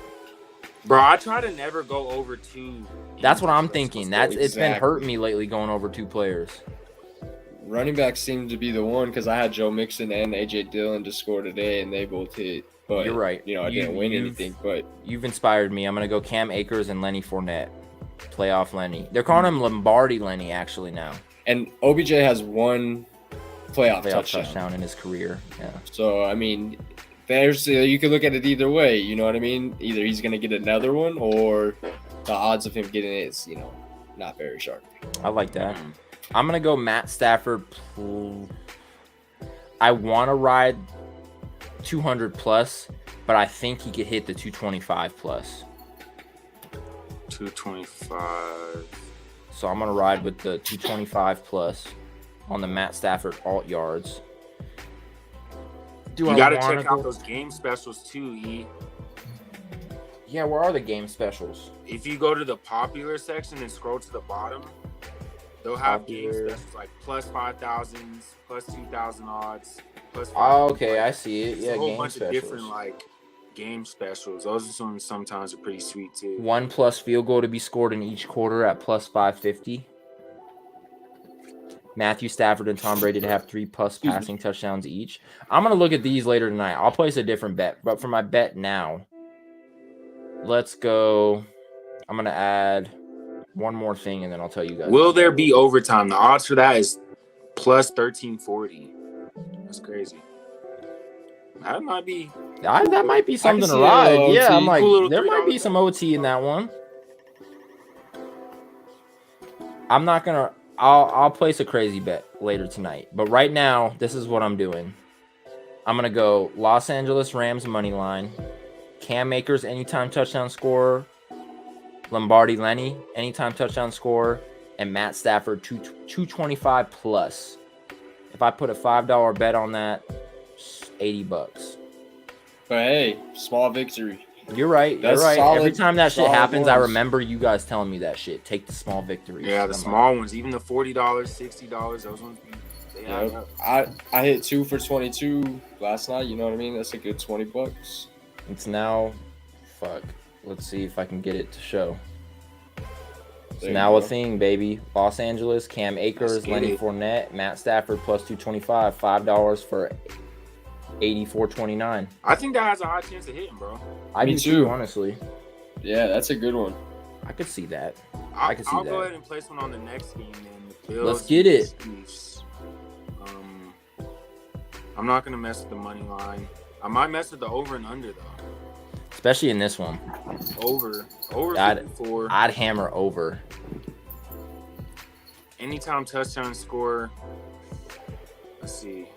Bro, I try to never go over two. That's what I'm thinking. It's been Exactly. hurting me lately going over two players. Running back seemed to be the one because I had Joe Mixon and AJ Dillon to score today, and they both hit. But You're right. You know, I didn't win anything. But You've inspired me. I'm gonna go Cam Akers and Lenny Fournette. Playoff Lenny. They're calling him Lombardi Lenny actually now. and OBJ has one playoff touchdown touchdown. in his career. Yeah. So I mean, there's you can look at it either way. You know what I mean? Either he's gonna get another one, or the odds of him getting it is not very sharp. I like that. I'm gonna go Matt Stafford. I want to ride 200 plus, but I think he could hit the 225 plus. 225. So I'm gonna ride with the 225 plus on the Matt Stafford alt yards. You gotta check out those game specials too, E. Yeah, where are the game specials? If you go to the popular section and scroll to the bottom, they'll have game specials like plus 5,000s, plus 2,000 odds, plus. Oh, okay, I see it. It's Yeah, a whole game bunch specials. of different like game specials. Those ones sometimes are pretty sweet too. 1+ field goal to be scored in each quarter at plus 550. Matthew Stafford and Tom Brady to have 3+ passing touchdowns each. I'm going to look at these later tonight. I'll place a different bet. But for my bet now, let's go. I'm going to add one more thing, and then I'll tell you guys. Will there be overtime? The odds for that is plus 1340. That's crazy. That might be. That might be something to see ride. a Yeah, OT. I'm like, Cool little there might $3 be some OT in that one. I'm not going to. I'll place a crazy bet later tonight. But right now, this is what I'm doing. I'm going to go Los Angeles Rams money line, Cam Akers anytime touchdown scorer, Lombardi Lenny anytime touchdown scorer, and Matt Stafford 225 plus. If I put a $5 bet on that, $80. But hey, small victory. You're right. That's You're right. solid- Every time that shit solid happens, I ones. remember you guys telling me that shit. Take the small victories. Yeah, the I'm small ones, even the $40, $60, those ones, Yeah, I hit 2 for 22 last night. You know what I mean? That's a good $20. It's now, fuck. Let's see if I can get it to show. It's now a thing, baby. Los Angeles, Cam Akers, Lenny Fournette, Matt Stafford plus 225, $5 for 84.29. I think that has a high chance of hitting, bro. Me too, honestly. Yeah, that's a good one. I could see that. I'll go ahead and place one on the next game, then. The Bills. Let's get it. I'm not gonna mess with the money line. I might mess with the over and under though. Especially in this one. Over 54. I'd hammer over. Anytime touchdown score. Let's see.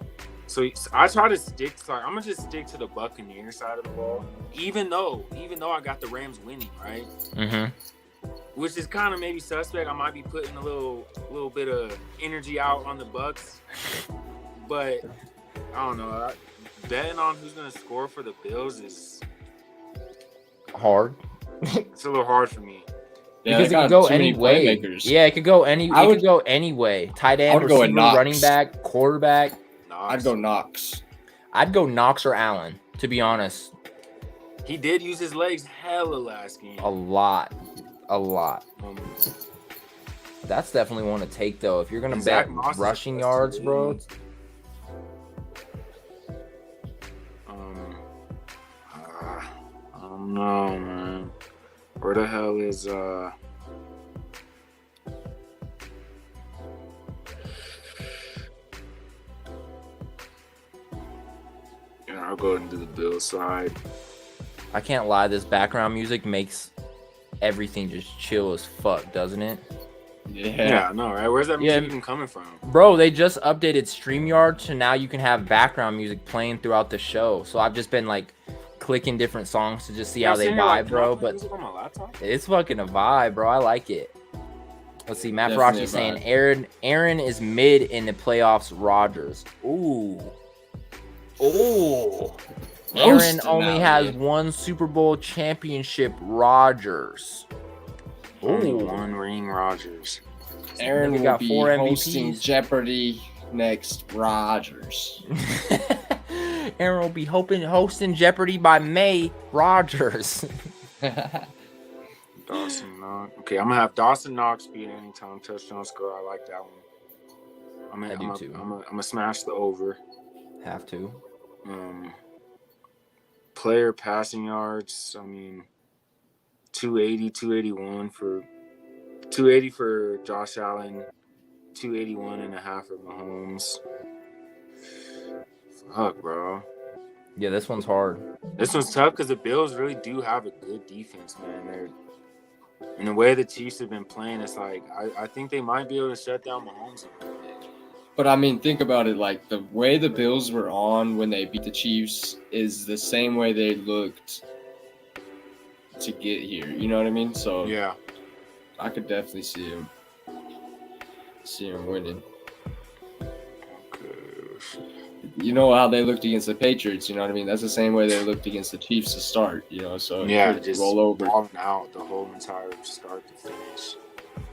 So I try to stick. I'm gonna just stick to the Buccaneer side of the ball, even though I got the Rams winning, right? Mm-hmm. Which is kind of maybe suspect. I might be putting a little bit of energy out on the Bucs, but I don't know. Betting on who's gonna score for the Bills is hard. It's a little hard for me. Yeah, because it could go any way. Yeah, it could go any. It could go any way. Tight end, receiver, running back, quarterback. I'd go Knox. I'd go Knox or Allen. To be honest, he did use his legs hella last game. A lot. That's definitely one to take though. If you're gonna bet rushing yards, bro. I don't know, man. Where the hell is I'll go ahead and do the Bills side. I can't lie, this background music makes everything just chill as fuck, doesn't it? Yeah, I know, right? Where's that music even coming from? Bro, they just updated StreamYard, so now you can have background music playing throughout the show. So I've just been like clicking different songs to just see how they vibe, bro. But it's fucking a vibe, bro. I like it. Let's see, Matt Farachi saying Aaron is mid in the playoffs. Rodgers. Ooh. Aaron only has one Super Bowl championship. Rodgers. Only one ring, Rodgers. Aaron will be hosting Jeopardy next. Rodgers. Aaron will be hosting Jeopardy by May. Rodgers. Dawson Knox. Okay, I'm gonna have Dawson Knox be an anytime touchdown score. I like that one. I'm gonna smash the over. Have to. Player passing yards. I mean, 280, 281 for 280 for Josh Allen, 281.5 for Mahomes. Fuck, bro. Yeah, this one's hard. This one's tough because the Bills really do have a good defense, man. And the way the Chiefs have been playing, it's like I think they might be able to shut down Mahomes a little bit. But I mean, think about it. Like the way the Bills were on when they beat the Chiefs is the same way they looked to get here. You know what I mean? So yeah, I could definitely see him winning. You know how they looked against the Patriots, you know what I mean? That's the same way they looked against the Chiefs to start, you know, so yeah, just roll over out the whole entire start to finish.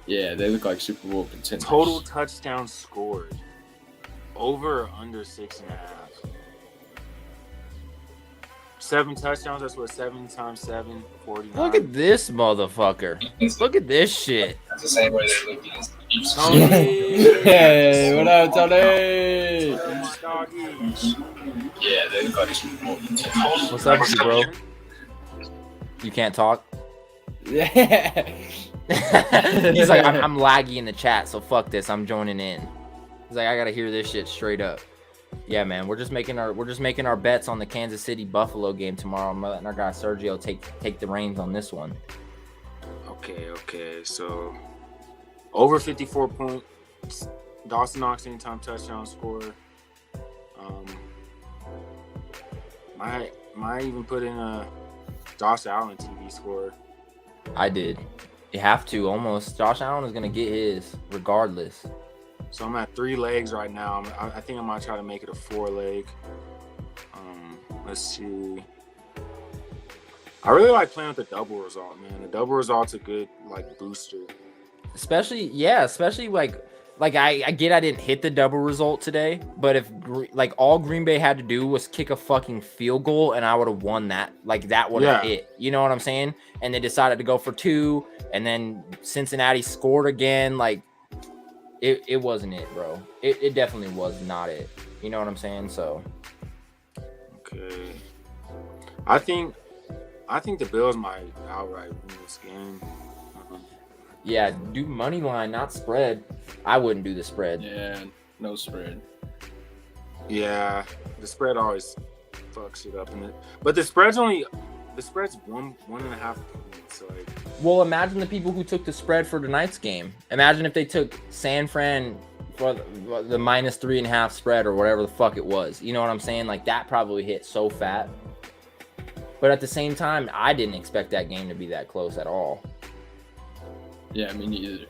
Yeah, they look like Super Bowl contenders. Total touchdowns scored. Over or under 6.5. 7 touchdowns, that's what 7 times 7, 49. Look at this motherfucker. Look at this shit. That's the same way they looked against the Chiefs. Hey, what up, Tony? Yeah, they look like Super Bowl contenders. What's up with you, bro? You can't talk? Yeah. He's like, I'm laggy in the chat, so fuck this. I'm joining in. He's like, I gotta hear this shit straight up. Yeah, man, we're just making our bets on the Kansas City Buffalo game tomorrow. I'm letting our guy Sergio take the reins on this one. Okay. So over 54 points. Dawson Knox anytime touchdown score. Might even put in a Josh Allen TV score. I did. You have to almost. Josh Allen is gonna get his regardless. So I'm at 3 legs right now. I think I might try to make it a 4-leg. Let's see. I really like playing with the double result, man. The double result's a good booster. Especially like like I get I didn't hit the double result today, but if like all Green Bay had to do was kick a fucking field goal and I would have won that, like that would have hit. You know what I'm saying? And they decided to go for 2, and then Cincinnati scored again. Like it wasn't it, bro. It definitely was not it. You know what I'm saying? So okay, I think the Bills might outright win this game. yeah, do money line, not spread. I wouldn't do the spread. Yeah, no spread. Yeah, the spread always fucks shit up in it. But the spread's one and a half points. So like, well, imagine the people who took the spread for tonight's game. Imagine if they took San Fran for the -3.5 spread or whatever the fuck it was. You know what I'm saying? Like that probably hit so fat. But at the same time, I didn't expect that game to be that close at all. Yeah, me neither.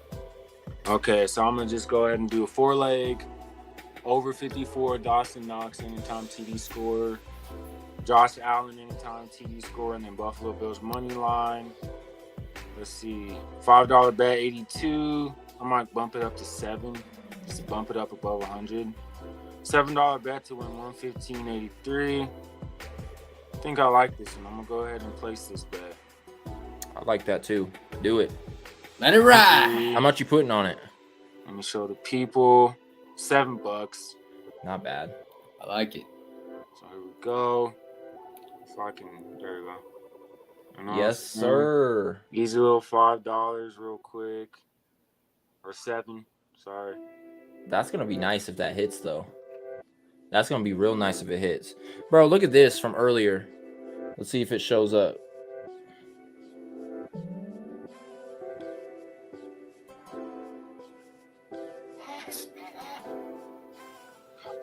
okay, so I'm gonna just go ahead and do a 4-leg over 54. Dawson Knox anytime TD score. Josh Allen anytime TD score, and then Buffalo Bills money line. Let's see, $5 bet 82. I might bump it up to 7, just to bump it up above 100. $7 bet to win 115.83. I think I like this one. I'm gonna go ahead and place this bet. I like that too. Do it. Let it ride. How much you putting on it? Let me show the people. $7. Not bad. I like it. So here we go. If I can, there we go. And Yes, sir. Easy little $5 real quick. Or 7, sorry. That's going to be nice if that hits, though. That's going to be real nice if it hits. Bro, look at this from earlier. Let's see if it shows up.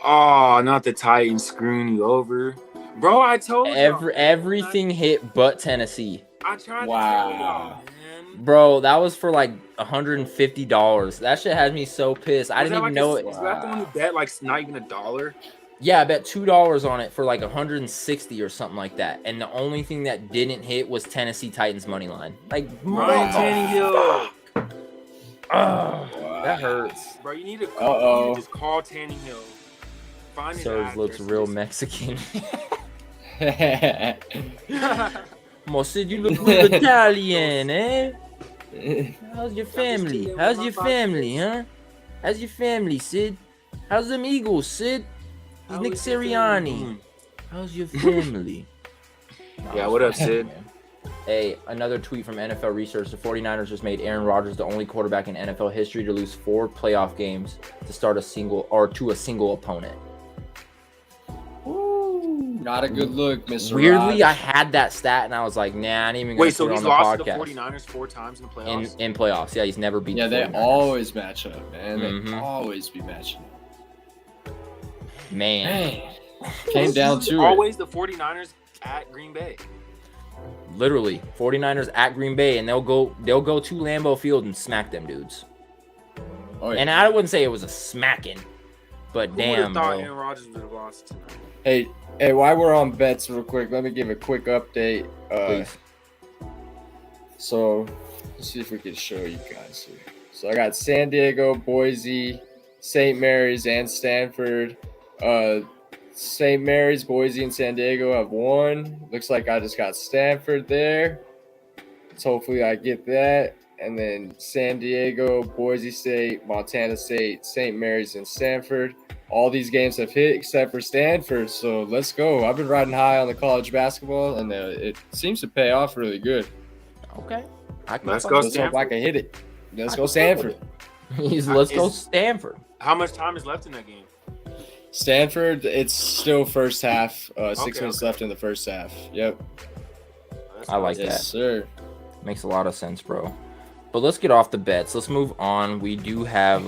Oh, not the Titans screwing you over. Bro, I told you. Everything hit but Tennessee. I tried to Wow. tell y'all, man. Bro, that was for like $150. That shit has me so pissed. I didn't even know it. Was that the one you bet like not even $1? Yeah, I bet $2 on it for like 160 or something like that. And the only thing that didn't hit was Tennessee Titans money line. Like Ryan Tannehill. That hurts. Bro, you need to call, just call Tannehill. Find his Serge looks address. real Mexican. Mo, Sid, you look real Italian, eh? How's your family? How's your family, huh? How's your family, Sid? How's them Eagles, Sid? He's Nick Sirianni. How's your family? Yeah, what up, Sid? Hey, another tweet from NFL Research. The 49ers just made Aaron Rodgers the only quarterback in NFL history to lose 4 playoff games to a single opponent. Ooh, not a good look, Mr. Weirdly, Rod. I had that stat and I was like, nah, I ain't even gonna put it on the lost podcast. to the 49ers 4 times in the playoffs? In playoffs, yeah, he's never beat Yeah, the they 49ers. always match up, man. They Mhm. always be matching up. Man. Came down to always the 49ers at Green Bay. Literally, 49ers at Green Bay, and they'll go to Lambeau Field and smack them dudes. Oh, yeah. And I wouldn't say it was a smacking, but Who damn, thought bro. Aaron Rodgers would have lost tonight? Hey, while we're on bets real quick, let me give a quick update. Please. So let's see if we can show you guys here. So I got San Diego, Boise, St. Mary's, and Stanford. St. Mary's, Boise, and San Diego have won. Looks like I just got Stanford there. So hopefully I get that. And then San Diego, Boise State, Montana State, St. Mary's, and Stanford. All these games have hit except for Stanford. So let's go. I've been riding high on the college basketball, and it seems to pay off really good. Okay. Let's go Let's hope I can hit it. Let's go Stanford. Let's go Stanford. How much time is left in that game? Stanford, it's still first half. 6 minutes left in the first half. Yep. I like Yes, that. sir. Makes a lot of sense, bro. But let's get off the bets. Let's move on. We do have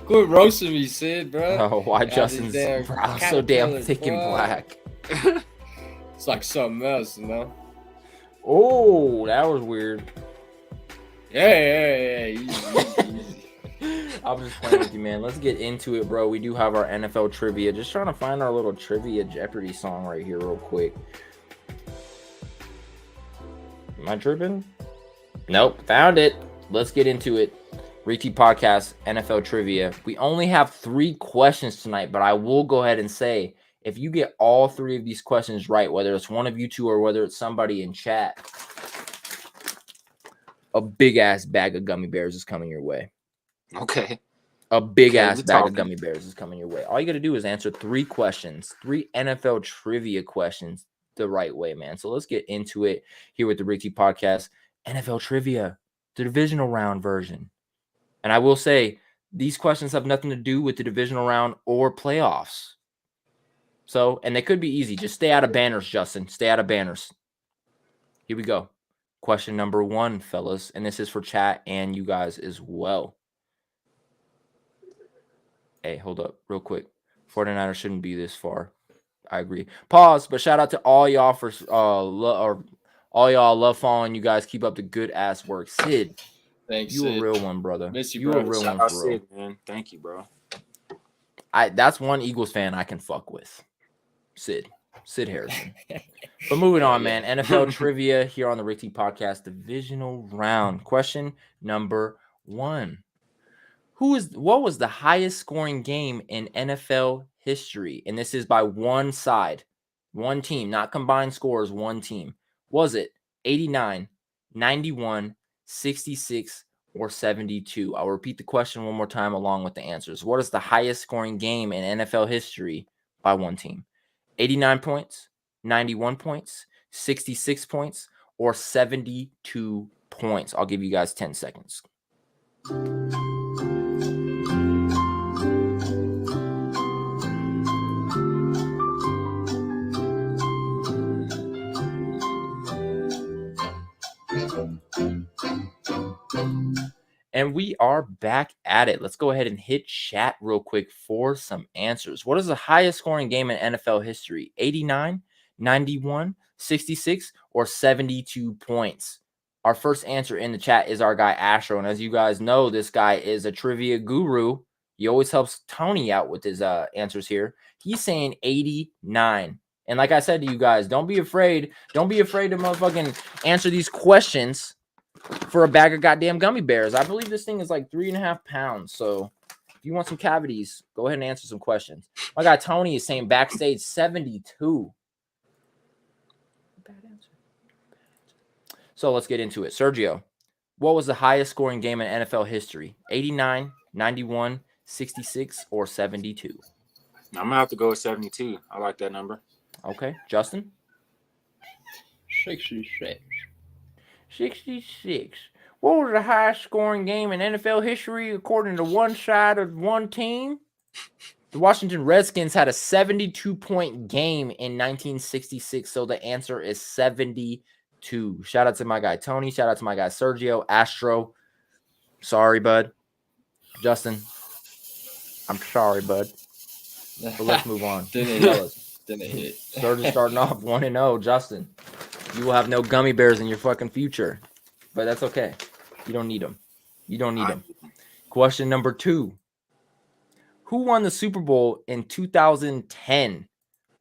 Quit roasting me, Sid, bro. oh, why Yeah, Justin's these damn brow so damn caterpillars, thick and boy. black. It's like something else, you know? Oh, that was weird. Yeah. Easy. I'm just playing with you, man. Let's get into it, bro. We do have our NFL trivia. Just trying to find our little trivia Jeopardy song right here real quick. Am I tripping? Nope. Found it. Let's get into it. Ricky Podcast, NFL Trivia. We only have 3 questions tonight, but I will go ahead and say, if you get all 3 of these questions right, whether it's one of you two or whether it's somebody in chat, a big-ass bag of gummy bears is coming your way. Okay. A big-ass bag of gummy bears is coming your way. All you got to do is answer 3 questions, 3 NFL trivia questions the right way, man. So let's get into it here with the Ricky Podcast. NFL Trivia, the divisional round version. And I will say, these questions have nothing to do with the divisional round or playoffs. So, and they could be easy. Just stay out of banners, Justin. Stay out of banners. Here we go. Question number 1, fellas. And this is for chat and you guys as well. Hey, hold up real quick. 49ers shouldn't be this far. I agree. Pause, but shout out to all y'all for all y'all love following you guys. Keep up the good ass work. Sid. Thanks, You Sid. a real one, brother. Miss you, You bro. a real Shout one out for real. Sid, man. Thank you, bro. That's one Eagles fan I can fuck with. Sid Harrison. But moving on, man. NFL trivia here on the Rick T Podcast, divisional round. Question number 1. What was the highest scoring game in NFL history? And this is by one side, one team, not combined scores, one team. Was it 89, 91, 66, or 72? I'll repeat the question one more time along with the answers. What is the highest scoring game in NFL history by one team? 89 points, 91 points, 66 points, or 72 points? I'll give you guys 10 seconds. And we are back at it. Let's go ahead and hit chat real quick for some answers. What is the highest scoring game in NFL history? 89, 91, 66, or 72 points? Our first answer in the chat is our guy Astro. And as you guys know, this guy is a trivia guru. He always helps Tony out with his answers here. He's saying 89. And like I said to you guys, don't be afraid. Don't be afraid to motherfucking answer these questions for a bag of goddamn gummy bears. I believe this thing is like 3.5 pounds. So if you want some cavities, go ahead and answer some questions. My guy Tony is saying backstage 72. Bad answer. So let's get into it. Sergio, what was the highest scoring game in NFL history? 89, 91, 66, or 72? I'm going to have to go with 72. I like that number. Okay. Justin? 66. 66. What was the highest scoring game in NFL history according to one side of one team? The Washington Redskins had a 72-point game in 1966, so the answer is 72. Shout out to my guy Tony. Shout out to my guy Sergio. Astro. Sorry, bud. Justin. I'm sorry, bud. But let's move on. Didn't hit. Sergio starting off 1-0. Justin. You will have no gummy bears in your fucking future. But that's okay. You don't need them. You don't need them. Question number 2. Who won the Super Bowl in 2010?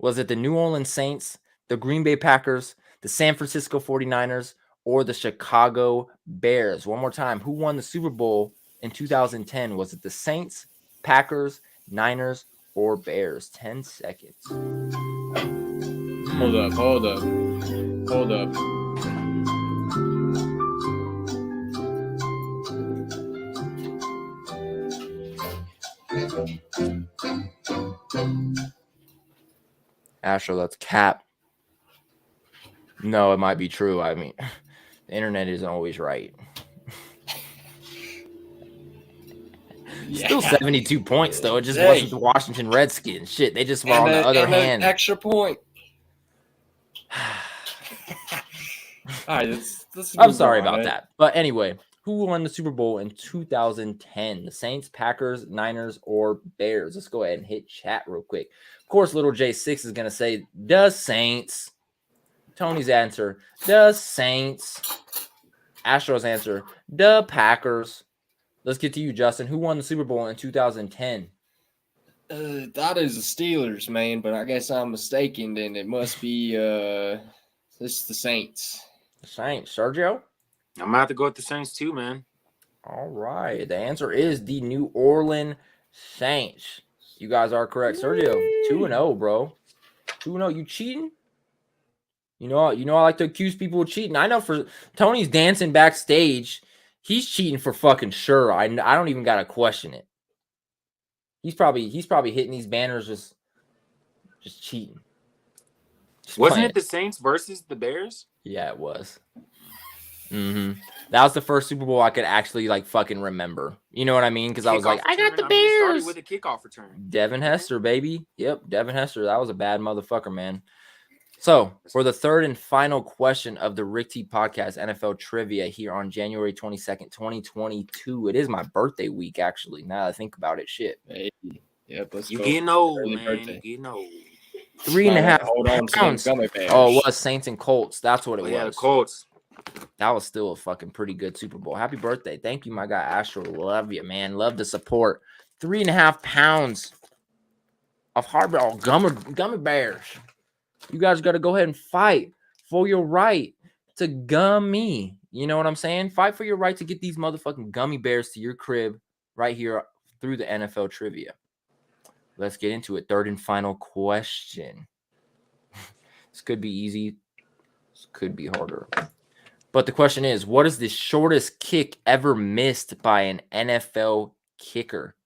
Was it the New Orleans Saints, the Green Bay Packers, the San Francisco 49ers, or the Chicago Bears? One more time. Who won the Super Bowl in 2010? Was it the Saints, Packers, Niners, or Bears? 10 seconds. Hold up. Astro, that's cap. No, it might be true. I mean, the internet isn't always right. Still 72 points, though. It just wasn't the Washington Redskins. Shit, they just were on the other hand. Extra point. All right, I'm sorry about that. But anyway, who won the Super Bowl in 2010? The Saints, Packers, Niners, or Bears? Let's go ahead and hit chat real quick. Of course, little J6 is going to say, the Saints. Tony's answer, the Saints. Astro's answer, the Packers. Let's get to you, Justin. Who won the Super Bowl in 2010? That is the Steelers, man, but I guess I'm mistaken. Then it must be this is the Saints. The Saints. Sergio? I'm going to have to go with the Saints too, man. All right. The answer is the New Orleans Saints. You guys are correct. Sergio, 2-0, bro. 2-0. You cheating? You know I like to accuse people of cheating. I know for Tony's dancing backstage, he's cheating for fucking sure. I don't even gotta question it. He's probably hitting these banners just cheating. Wasn't it the Saints versus the Bears? Yeah, it was. That was the first Super Bowl I could actually like fucking remember. You know what I mean? Because I was like, I got the Bears. It started with a kickoff return. Devin Hester, baby. Yep, Devin Hester. That was a bad motherfucker, man. So for the third and final question of the Rick T Podcast NFL Trivia here on January 22nd, 2022. It is my birthday week, actually. Now that I think about it, shit. Hey, yep, let's You go. getting old, Early man. birthday. You getting old. 3.5 pounds. Gummy bears. Oh, it was Saints and Colts. That's what it was. Yeah, the Colts. That was still a fucking pretty good Super Bowl. Happy birthday. Thank you, my guy Astro. Love you, man. Love the support. 3.5 pounds of hardball gummy bears. You guys got to go ahead and fight for your right to gummy. You know what I'm saying? Fight for your right to get these motherfucking gummy bears to your crib right here through the NFL Trivia. Let's get into it. Third and final question. This could be easy. This could be harder. But the question is, what is the shortest kick ever missed by an NFL kicker?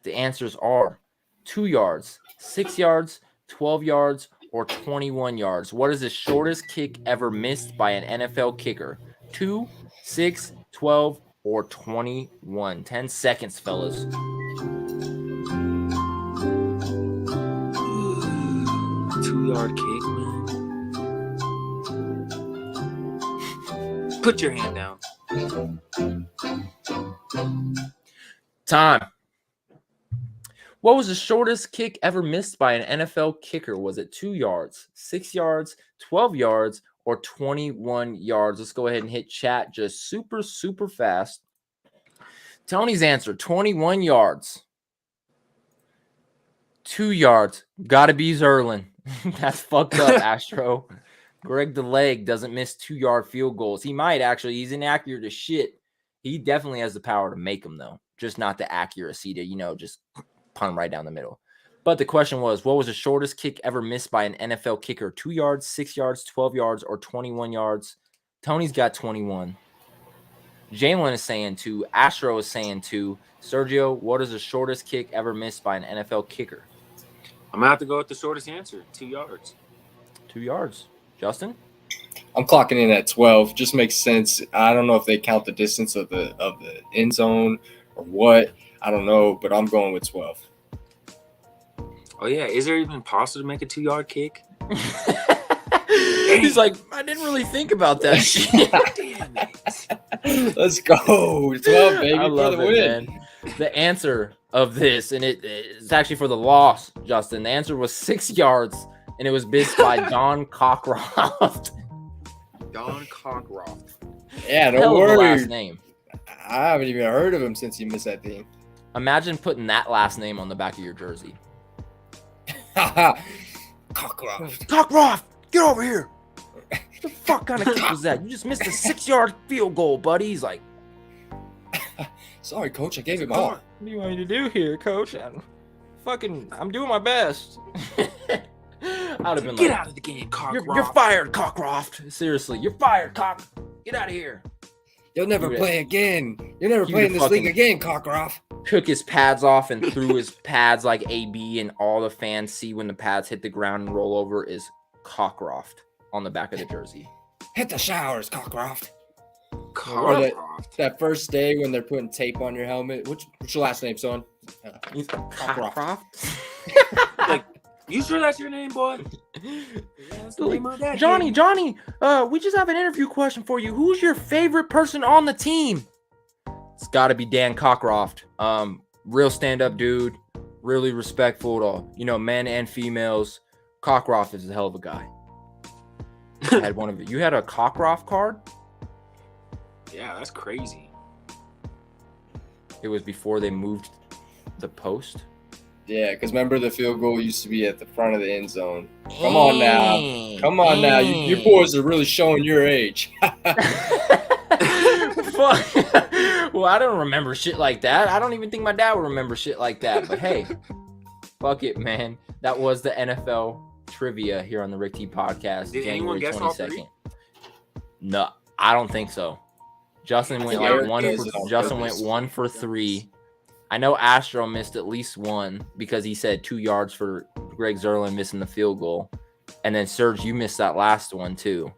The answers are 2 yards, 6 yards, 12 yards, or 21 yards. What is the shortest kick ever missed by an NFL kicker? 2, 6, 12, or 21? 10 seconds, fellas. Two-yard kick, man. Put your hand down. Time. What was the shortest kick ever missed by an NFL kicker? Was it 2 yards, 6 yards, 12 yards, or 21 yards? Let's go ahead and hit chat just super, super fast. Tony's answer, 21 yards. 2 yards. Gotta be Zerlin. That's fucked up, Astro. Greg the Leg doesn't miss 2-yard field goals. He might actually. He's inaccurate as shit. He definitely has the power to make them, though. Just not the accuracy to, just punt right down the middle. But the question was, what was the shortest kick ever missed by an NFL kicker? 2 yards, 6 yards, 12 yards, or 21 yards? Tony's got 21. Jalen is saying 2. Astro is saying 2. Sergio, what is the shortest kick ever missed by an NFL kicker? I'm going to have to go with the shortest answer, 2 yards. 2 yards. Justin? I'm clocking in at 12. Just makes sense. I don't know if they count the distance of the end zone or what. I don't know, but I'm going with 12. Oh, yeah. Is there even possible to make a 2-yard kick? He's like, I didn't really think about that shit. Damn it. Let's go. 12, baby. I love for the it, win. man. The answer of this, and it's actually for the loss, Justin. The answer was 6 yards, and it was missed by Don Cockcroft. Don Cockcroft. Yeah, no Hell of a worries. last name. I haven't even heard of him since he missed that thing. Imagine putting that last name on the back of your jersey. Cockcroft. Cockcroft, get over here. What the fuck kind of kick was that? You just missed a 6-yard field goal, buddy. He's like, sorry, coach. I gave him all. what do you want me to do here, coach? I'm doing my best. I'd have been Get like, out of the game, Cockcroft. you're fired, Cockcroft. Seriously, you're fired, Cock. Get out of here. You'll never You play again. You'll never You play in this league fucking- again, Cockcroft. Took his pads off and threw his pads like AB, and all the fans see when the pads hit the ground and roll over is Cockcroft on the back of the jersey. Hit the showers, Cockcroft. Or Cockcroft. that first day when they're putting tape on your helmet. What's your last name, son? He's Cockcroft. Like, you sure that's your name, boy? Yeah, that's the name of that Johnny, game. we just have an interview question for you. Who's your favorite person on the team? It's got to be Dan Cockcroft. Real stand-up dude, really respectful to all, men and females. Cockcroft is a hell of a guy. I had one of it. You had a Cockcroft card? Yeah, that's crazy. It was before they moved the post. Yeah, because remember the field goal used to be at the front of the end zone. Come on now. Come on now. You boys are really showing your age. Well, I don't remember shit like that. I don't even think my dad would remember shit like that. But hey, fuck it, man. That was the NFL trivia here on the Rick T podcast. Did anyone January guess all three? 22nd. No, I don't think so. Justin went like one for 3. I know Astro missed at least one because he said 2 yards for Greg Zerlin missing the field goal. And then Serge, you missed that last one too.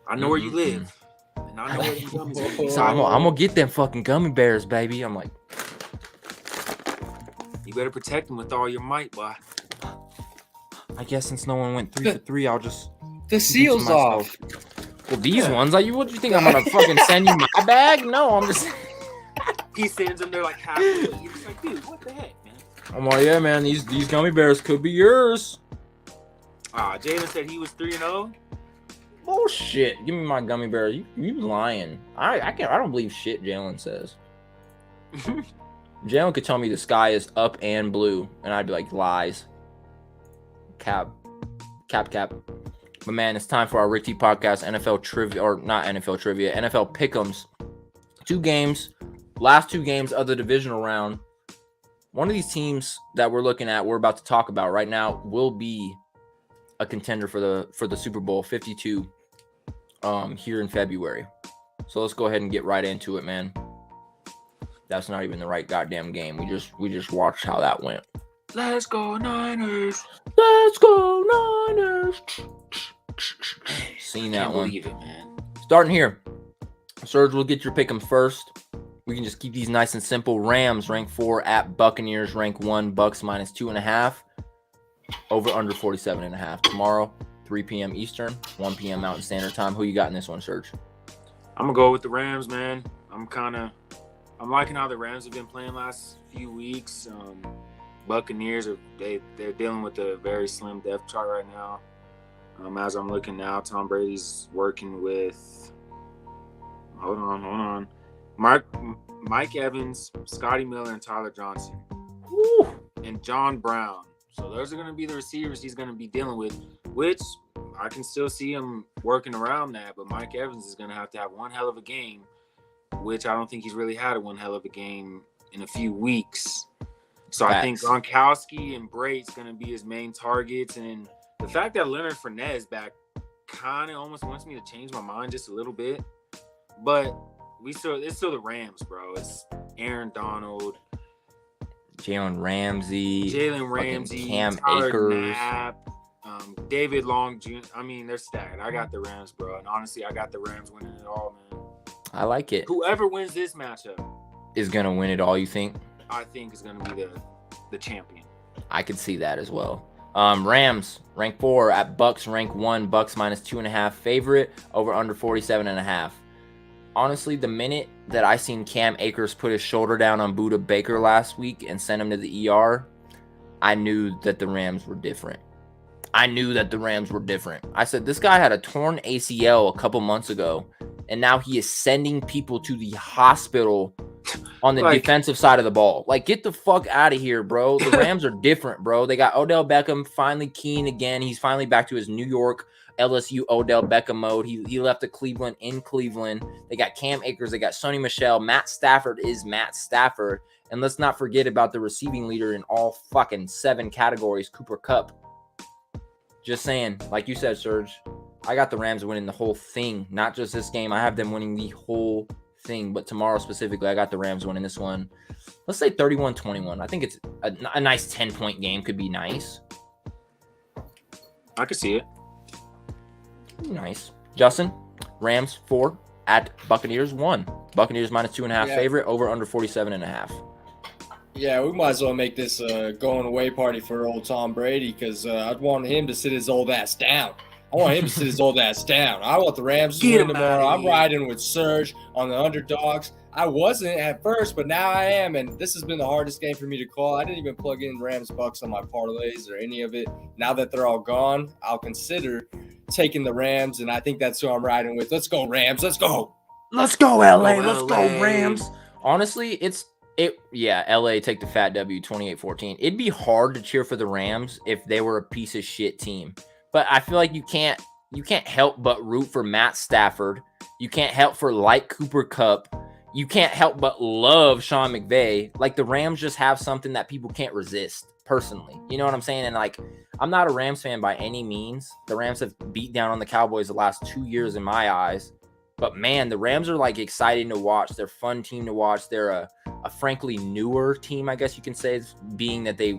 I know where you live. And I know where you gummies are. So I'm gonna get them fucking gummy bears, baby. I'm like, you better protect them with all your might, boy. I guess since no one went 3 for 3, I'll just The seal's off. Well, these ones, like, what do you think I'm gonna fucking send you my bag? No, I'm just. He sends them there like halfway. He's like, dude, what the heck, man? I'm like, yeah, man, these gummy bears could be yours. Jalen said he was 3-0. Bullshit. Give me my gummy bear. You lying. I don't believe shit Jalen says. Jalen could tell me the sky is up and blue, and I'd be like, lies. Cap. But man, it's time for our Rick T podcast NFL trivia, or not NFL trivia, NFL pick'ems. 2 games, last 2 games of the divisional round. One of these teams that we're looking at, we're about to talk about right now, will be a contender for the Super Bowl 52 here in February. So let's go ahead and get right into it, man. That's not even the right goddamn game. We just watched how that went. Let's go Niners. Let's go Niners. Seen that one. Believe it, man. Starting here. Serge, we'll get your pick 'em first. We can just keep these nice and simple. Rams rank 4 at Buccaneers rank 1. Bucks minus 2.5. Over under 47.5. Tomorrow, 3 p.m. Eastern, 1 p.m. Mountain Standard Time. Who you got in this one, Serge? I'm gonna go with the Rams, man. I'm liking how the Rams have been playing last few weeks. Buccaneers they're dealing with a very slim depth chart right now. As I'm looking now, Tom Brady's working with hold on. Mike Evans, Scotty Miller, and Tyler Johnson. Woo. And John Brown. So those are going to be the receivers he's going to be dealing with, which I can still see him working around that. But Mike Evans is going to have one hell of a game, which I don't think he's really had one hell of a game in a few weeks. So I think Gronkowski and Brady's going to be his main targets. And the fact that Leonard Fournette is back kind of almost wants me to change my mind just a little bit. But it's still the Rams, bro. It's Aaron Donald, Jalen Ramsey, Cam Tyler Akers, Knapp, David Long Jr. I mean, they're stacked. I got the Rams, bro. And honestly, I got the Rams winning it all, man. I like it. Whoever wins this matchup is going to win it all, you think? I think is going to be the champion. I could see that as well. Rams rank 4 at Bucks rank 1. Bucks minus 2.5 favorite. Over under 47.5. Honestly, the minute that I seen Cam Akers put his shoulder down on Budda Baker last week and send him to the ER, I knew that the Rams were different. I said, this guy had a torn ACL a couple months ago, and now he is sending people to the hospital on the defensive side of the ball. Like, get the fuck out of here, bro. The Rams are different, bro. They got Odell Beckham finally keen again. He's finally back to his New York LSU Odell Beckham mode. He left to Cleveland in Cleveland. They got Cam Akers. They got Sonny Michel. Matt Stafford is Matt Stafford. And let's not forget about the receiving leader in all fucking 7 categories, Cooper Kupp. Just saying, like you said, Serge, I got the Rams winning the whole thing. Not just this game. I have them winning the whole thing. But tomorrow specifically, I got the Rams winning this one. Let's say 31-21. I think it's a nice 10-point game. Could be nice. I could see it. Nice. Justin, Rams 4 at Buccaneers 1. Buccaneers minus 2.5 favorite, over under 47.5. Yeah, we might as well make this a going away party for old Tom Brady because I'd want him to sit his old ass down. I want him to sit his old ass down. I want the Rams to win tomorrow. I'm riding with Serge on the underdogs. I wasn't at first, but now I am, and this has been the hardest game for me to call. I didn't even plug in Rams Bucks on my parlays or any of it. Now that they're all gone, I'll consider taking the Rams, and I think that's who I'm riding with. Let's go, Rams. Let's go. Let's go, LA. Let's go, Rams. Honestly, LA take the fat W 28-14. It'd be hard to cheer for the Rams if they were a piece of shit team. But I feel like you can't you can't help but root for Matt Stafford. You can't help for like Cooper Kupp. You can't help but love Sean McVay. Like, the Rams just have something that people can't resist, personally. You know what I'm saying? And, like, I'm not a Rams fan by any means. The Rams have beat down on the Cowboys the last 2 years in my eyes. But, man, the Rams are, like, exciting to watch. They're a fun team to watch. They're a frankly newer team, I guess you can say, being that they,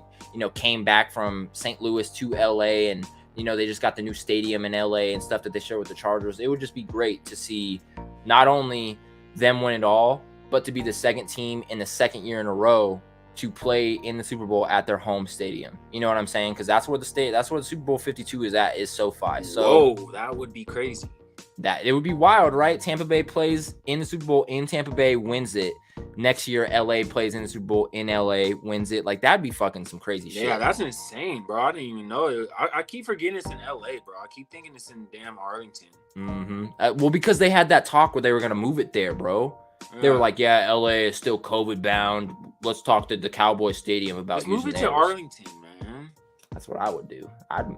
came back from St. Louis to L.A. and, they just got the new stadium in L.A. and stuff that they share with the Chargers. It would just be great to see not only them win it all, but to be the second team in the second year in a row to play in the Super Bowl at their home stadium. You know what I'm saying? Because that's where the Super Bowl 52 is at, is SoFi. So whoa, that would be crazy. That it would be wild, right? Tampa Bay plays in the Super Bowl in Tampa Bay, wins it. Next year, LA plays in the Super Bowl in LA, wins it. Like, that'd be fucking some crazy shit. Yeah, that's insane, bro. I didn't even know it. I keep forgetting it's in LA, bro. I keep thinking it's in damn Arlington. Mm-hmm. Well, because they had that talk where they were gonna move it there, bro. Yeah. They were like, "Yeah, LA is still COVID bound. Let's talk to the Cowboys Stadium about Let's move it to Arlington, man." That's what I would do.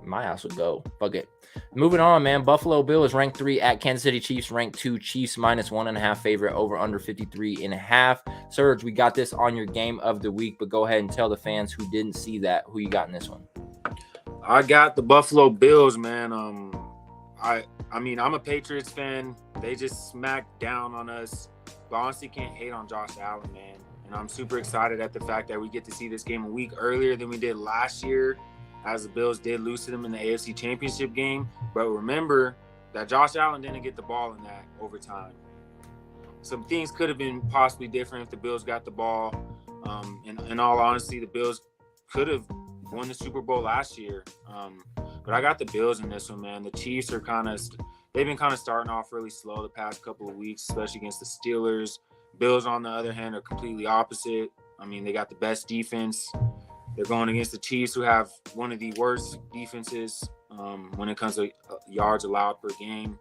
My house would go. Fuck it. Moving on, man. Buffalo Bills ranked 3 at Kansas City Chiefs ranked 2. Chiefs -1.5 favorite, over under 53.5. Serge, we got this on your game of the week, but go ahead and tell the fans who didn't see that who you got in this one. I got the Buffalo Bills, man. I mean, I'm a Patriots fan. They just smacked down on us. But honestly, can't hate on Josh Allen, man. And I'm super excited at the fact that we get to see this game a week earlier than we did last year, as the Bills did lose to them in the AFC Championship game. But remember that Josh Allen didn't get the ball in that overtime. Some things could have been possibly different if the Bills got the ball. In all honesty, the Bills could have won the Super Bowl last year. But I got the Bills in this one, man. The Chiefs are they've been kind of starting off really slow the past couple of weeks, especially against the Steelers. Bills, on the other hand, are completely opposite. I mean, they got the best defense. They're going against the Chiefs, who have one of the worst defenses when it comes to yards allowed per game.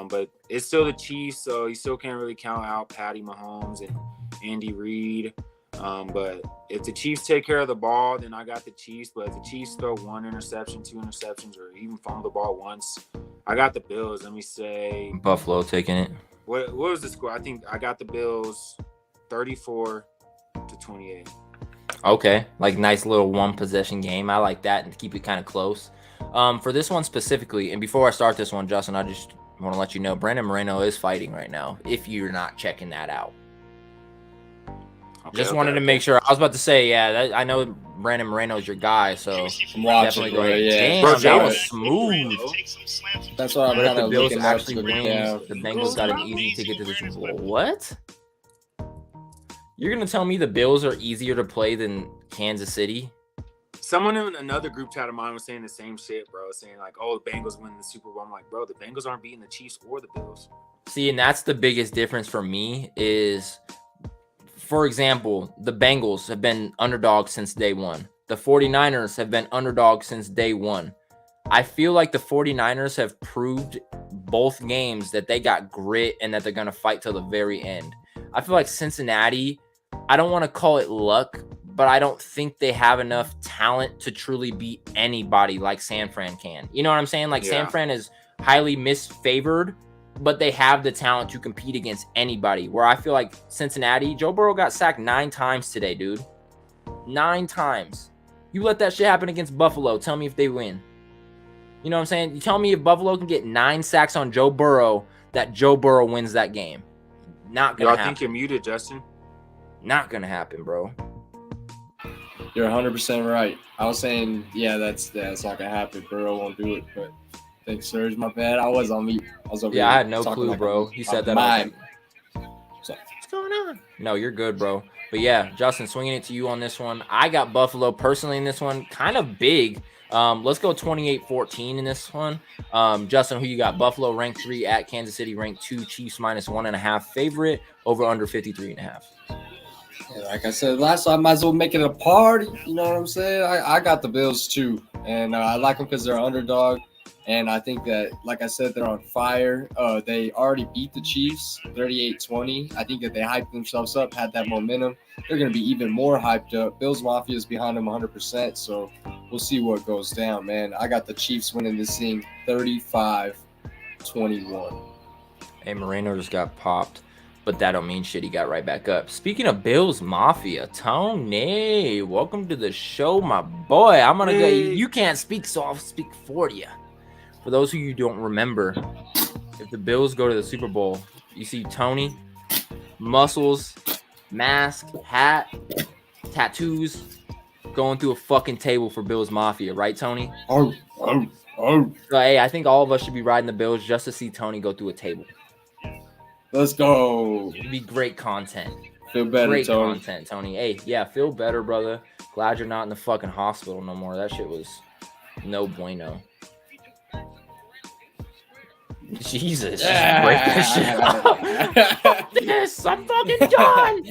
But it's still the Chiefs, so you still can't really count out Patty Mahomes and Andy Reid. But if the Chiefs take care of the ball, then I got the Chiefs. But if the Chiefs throw 1 interception, 2 interceptions, or even fumble the ball once, I got the Bills. Let me say Buffalo taking it. What was the score? I think I got the Bills 34-28. Okay, like nice little one possession game. I like that, and to keep it kind of close. For this one specifically, and before I start this one, Justin, I just want to let you know Brandon Moreno is fighting right now, if you're not checking that out. Just wanted to make sure. I was about to say, yeah, I know Brandon Moreno's your guy, so definitely go ahead. Yeah. Damn, that was smooth. That's what I'm But if kind the of Bills looking actually up. win, Yeah. the Bengals got an easy ticket to the Super Bowl. What? You're going to tell me the Bills are easier to play than Kansas City? Someone in another group chat of mine was saying the same shit, bro. Saying like, oh, the Bengals win the Super Bowl. I'm like, bro, the Bengals aren't beating the Chiefs or the Bills. See, and that's the biggest difference for me is, for example, the Bengals have been underdogs since day one. The 49ers have been underdogs since day one. I feel like the 49ers have proved both games that they got grit and that they're going to fight till the very end. I feel like Cincinnati, I don't want to call it luck, but I don't think they have enough talent to truly beat anybody like San Fran can. You know what I'm saying? Like, San Fran is highly misfavored, but they have the talent to compete against anybody. Where I feel like Cincinnati, Joe Burrow got sacked 9 times today, dude. 9 times. You let that shit happen against Buffalo. Tell me if they win. You know what I'm saying? You tell me if Buffalo can get 9 sacks on Joe Burrow, that Joe Burrow wins that game. Not gonna happen. I think you're muted, Justin. Not gonna happen, bro. You're 100% right. I was saying, that's not gonna happen. Burrow won't do it, but thanks, Serge. My bad. I was on mute. I had no clue, bro. He said that. What's going on? No, you're good, bro. But yeah, Justin, swinging it to you on this one. I got Buffalo personally in this one, kind of big. Let's go 28-14 in this one. Justin, who you got? Buffalo ranked 3 at Kansas City ranked 2. Chiefs -1.5 favorite, over under 53.5. Yeah, like I said last time, I might as well make it a party. You know what I'm saying? I got the Bills too, and I like them because they're underdog. And I think that, like I said, they're on fire. They already beat the Chiefs 38-20. I think that they hyped themselves up, had that momentum. They're going to be even more hyped up. Bills Mafia is behind them 100%. So we'll see what goes down, man. I got the Chiefs winning this thing 35-21. Hey, Moreno just got popped, but that don't mean shit. He got right back up. Speaking of Bills Mafia, Tony, welcome to the show, my boy. I'm gonna go. You can't speak, so I'll speak for you. For those of you who don't remember, if the Bills go to the Super Bowl, you see Tony, muscles, mask, hat, tattoos, going through a fucking table for Bills Mafia, right, Tony? Oh. So, hey, I think all of us should be riding the Bills just to see Tony go through a table. Let's go. It'd be great content. Feel better, great Tony. Content, Tony. Hey, yeah, feel better, brother. Glad you're not in the fucking hospital no more. That shit was no bueno. Jesus, break this shit up. Fuck this, I'm fucking done.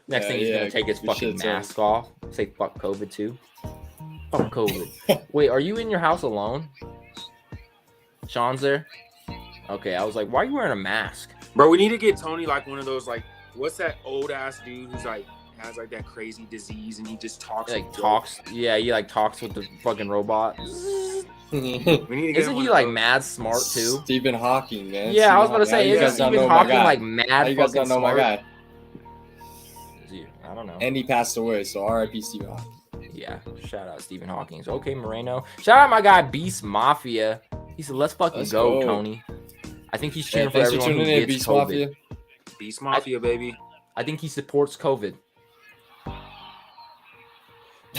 Next thing he's gonna take his fucking mask off. Say fuck COVID too. Fuck COVID. Wait, are you in your house alone? Sean's there? Okay, I was like, why are you wearing a mask? Bro, we need to get Tony like one of those, like, what's that old ass dude who's like has like that crazy disease and he just talks Yeah, he like talks with the fucking robot. We need to get Isn't he like mad smart too? Stephen Hawking, man. Yeah, I was about to say, isn't Stephen Hawking like mad you guys fucking don't know smart? my guy. Is he? I don't know. And he passed away, so R.I.P. Stephen Hawking. Yeah, shout out Stephen Hawking. Okay, Moreno. Shout out my guy Beast Mafia. He said, "Let's fucking go, Tony." I think he's cheering for everyone who gets Beast COVID. Mafia. Beast Mafia, baby. I think he supports COVID.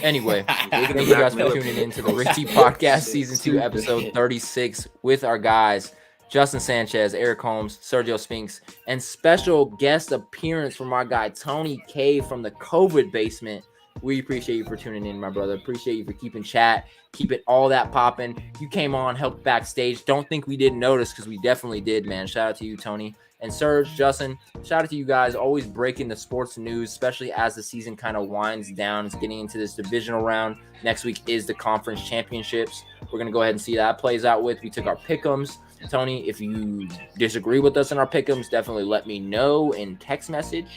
Anyway, thank you guys for tuning in to the Rick T Podcast Season 2, Episode 36 with our guys, Justin Sanchez, Eric Holmes, Sergio Spinks, and special guest appearance from our guy, Tony K from the COVID basement. We appreciate you for tuning in, my brother. Appreciate you for keeping chat, keeping all that popping. You came on, helped backstage. Don't think we didn't notice because we definitely did, man. Shout out to you, Tony. And Serge, Justin, shout out to you guys. Always breaking the sports news, especially as the season kind of winds down. It's getting into this divisional round. Next week is the conference championships. We're going to go ahead and see how that plays out with. We took our pick'ems. Tony, if you disagree with us in our pick'ems, definitely let me know in text message.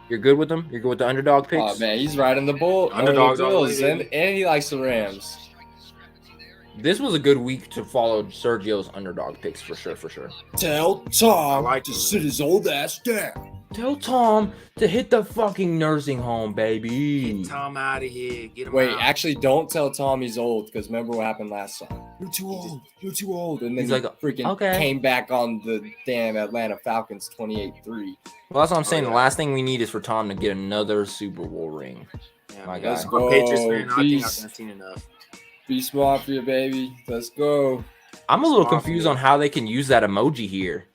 You're good with them? You're good with the underdog picks? Oh, man, he's riding the bull. Underdogs all the Bills, way, and he likes the Rams. This was a good week to follow Sergio's underdog picks for sure, for sure. Tell Tom to sit his old ass down. Tell Tom to hit the fucking nursing home, baby. Get Tom out of here. Get him Wait, out. actually, don't tell Tom he's old, because remember what happened last time. You're too old. You're too old. And then He's like, freaking came back on the damn Atlanta Falcons 28-3. Well, that's what I'm saying. The last thing we need is for Tom to get another Super Bowl ring. Yeah, my man, guy. let's go. Patriots fan, I think I've seen enough. Beast Mafia, baby. Let's go. I'm a little confused on how they can use that emoji here.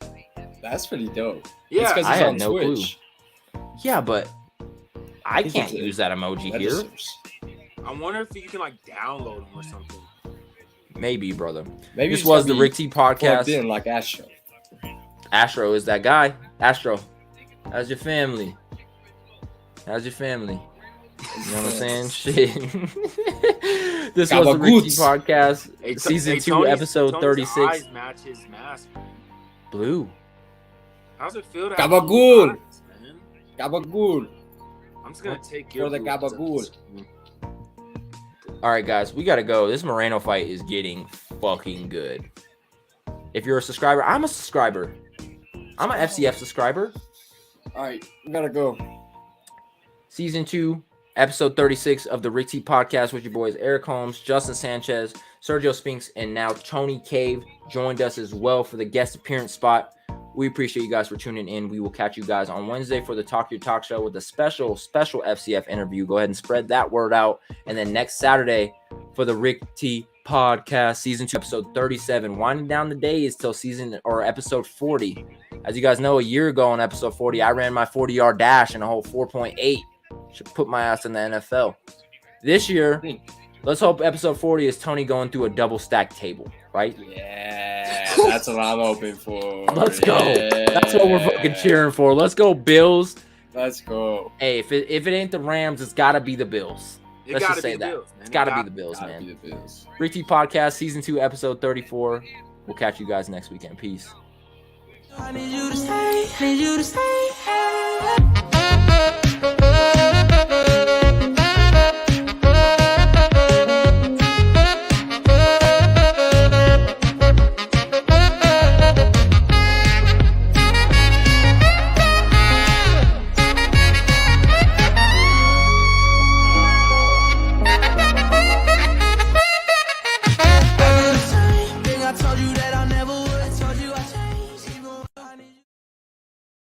That's pretty dope. Yeah, it's because I it's had on no Twitch. Yeah, but I think can't it's use that emoji here. registers. I wonder if you can like download them or something. Maybe, brother. Maybe This it's was gotta the be Rick T plugged Podcast. in like Astro. Astro is that guy. Astro, how's your family? How's your family? You know what I'm saying? Shit. This was the Rick T Podcast, Season 2, Episode 36. Eyes match his mask. Blue. How's it feel to Gabagool. have blue eyes, man? Gabagool. I'm just gonna take your For the blue eyes up gabagool. this- All right, guys, we got to go. This Moreno fight is getting fucking good. If you're a subscriber, I'm a subscriber. I'm an FCF subscriber. All right, we gotta go. Season 2, Episode 36 of the Rick T Podcast with your boys Eric Holmes, Justin Sanchez, Sergio Spinks, and now Tony Cave joined us as well for the guest appearance spot. We appreciate you guys for tuning in. We will catch you guys on Wednesday for the Talk Your Talk Show with a special FCF interview. Go ahead and spread that word out. And then next Saturday for the Rick T Podcast, Season 2, Episode 37. Winding down the days till Episode 40. As you guys know, a year ago on Episode 40, I ran my 40-yard dash in a whole 4.8. Should put my ass in the NFL. This year, let's hope Episode 40 is Tony going through a double-stack table, right? Yeah, that's what I'm hoping for. Let's go. Yeah. That's what we're fucking cheering for. Let's go, Bills. Let's go. Hey, if it ain't the Rams, it's got to be the Bills. Let's just say that. It's got to be the Bills, man. Be the Bills. Rick T Podcast, Season 2, Episode 34. We'll catch you guys next weekend. Peace. I need you to stay.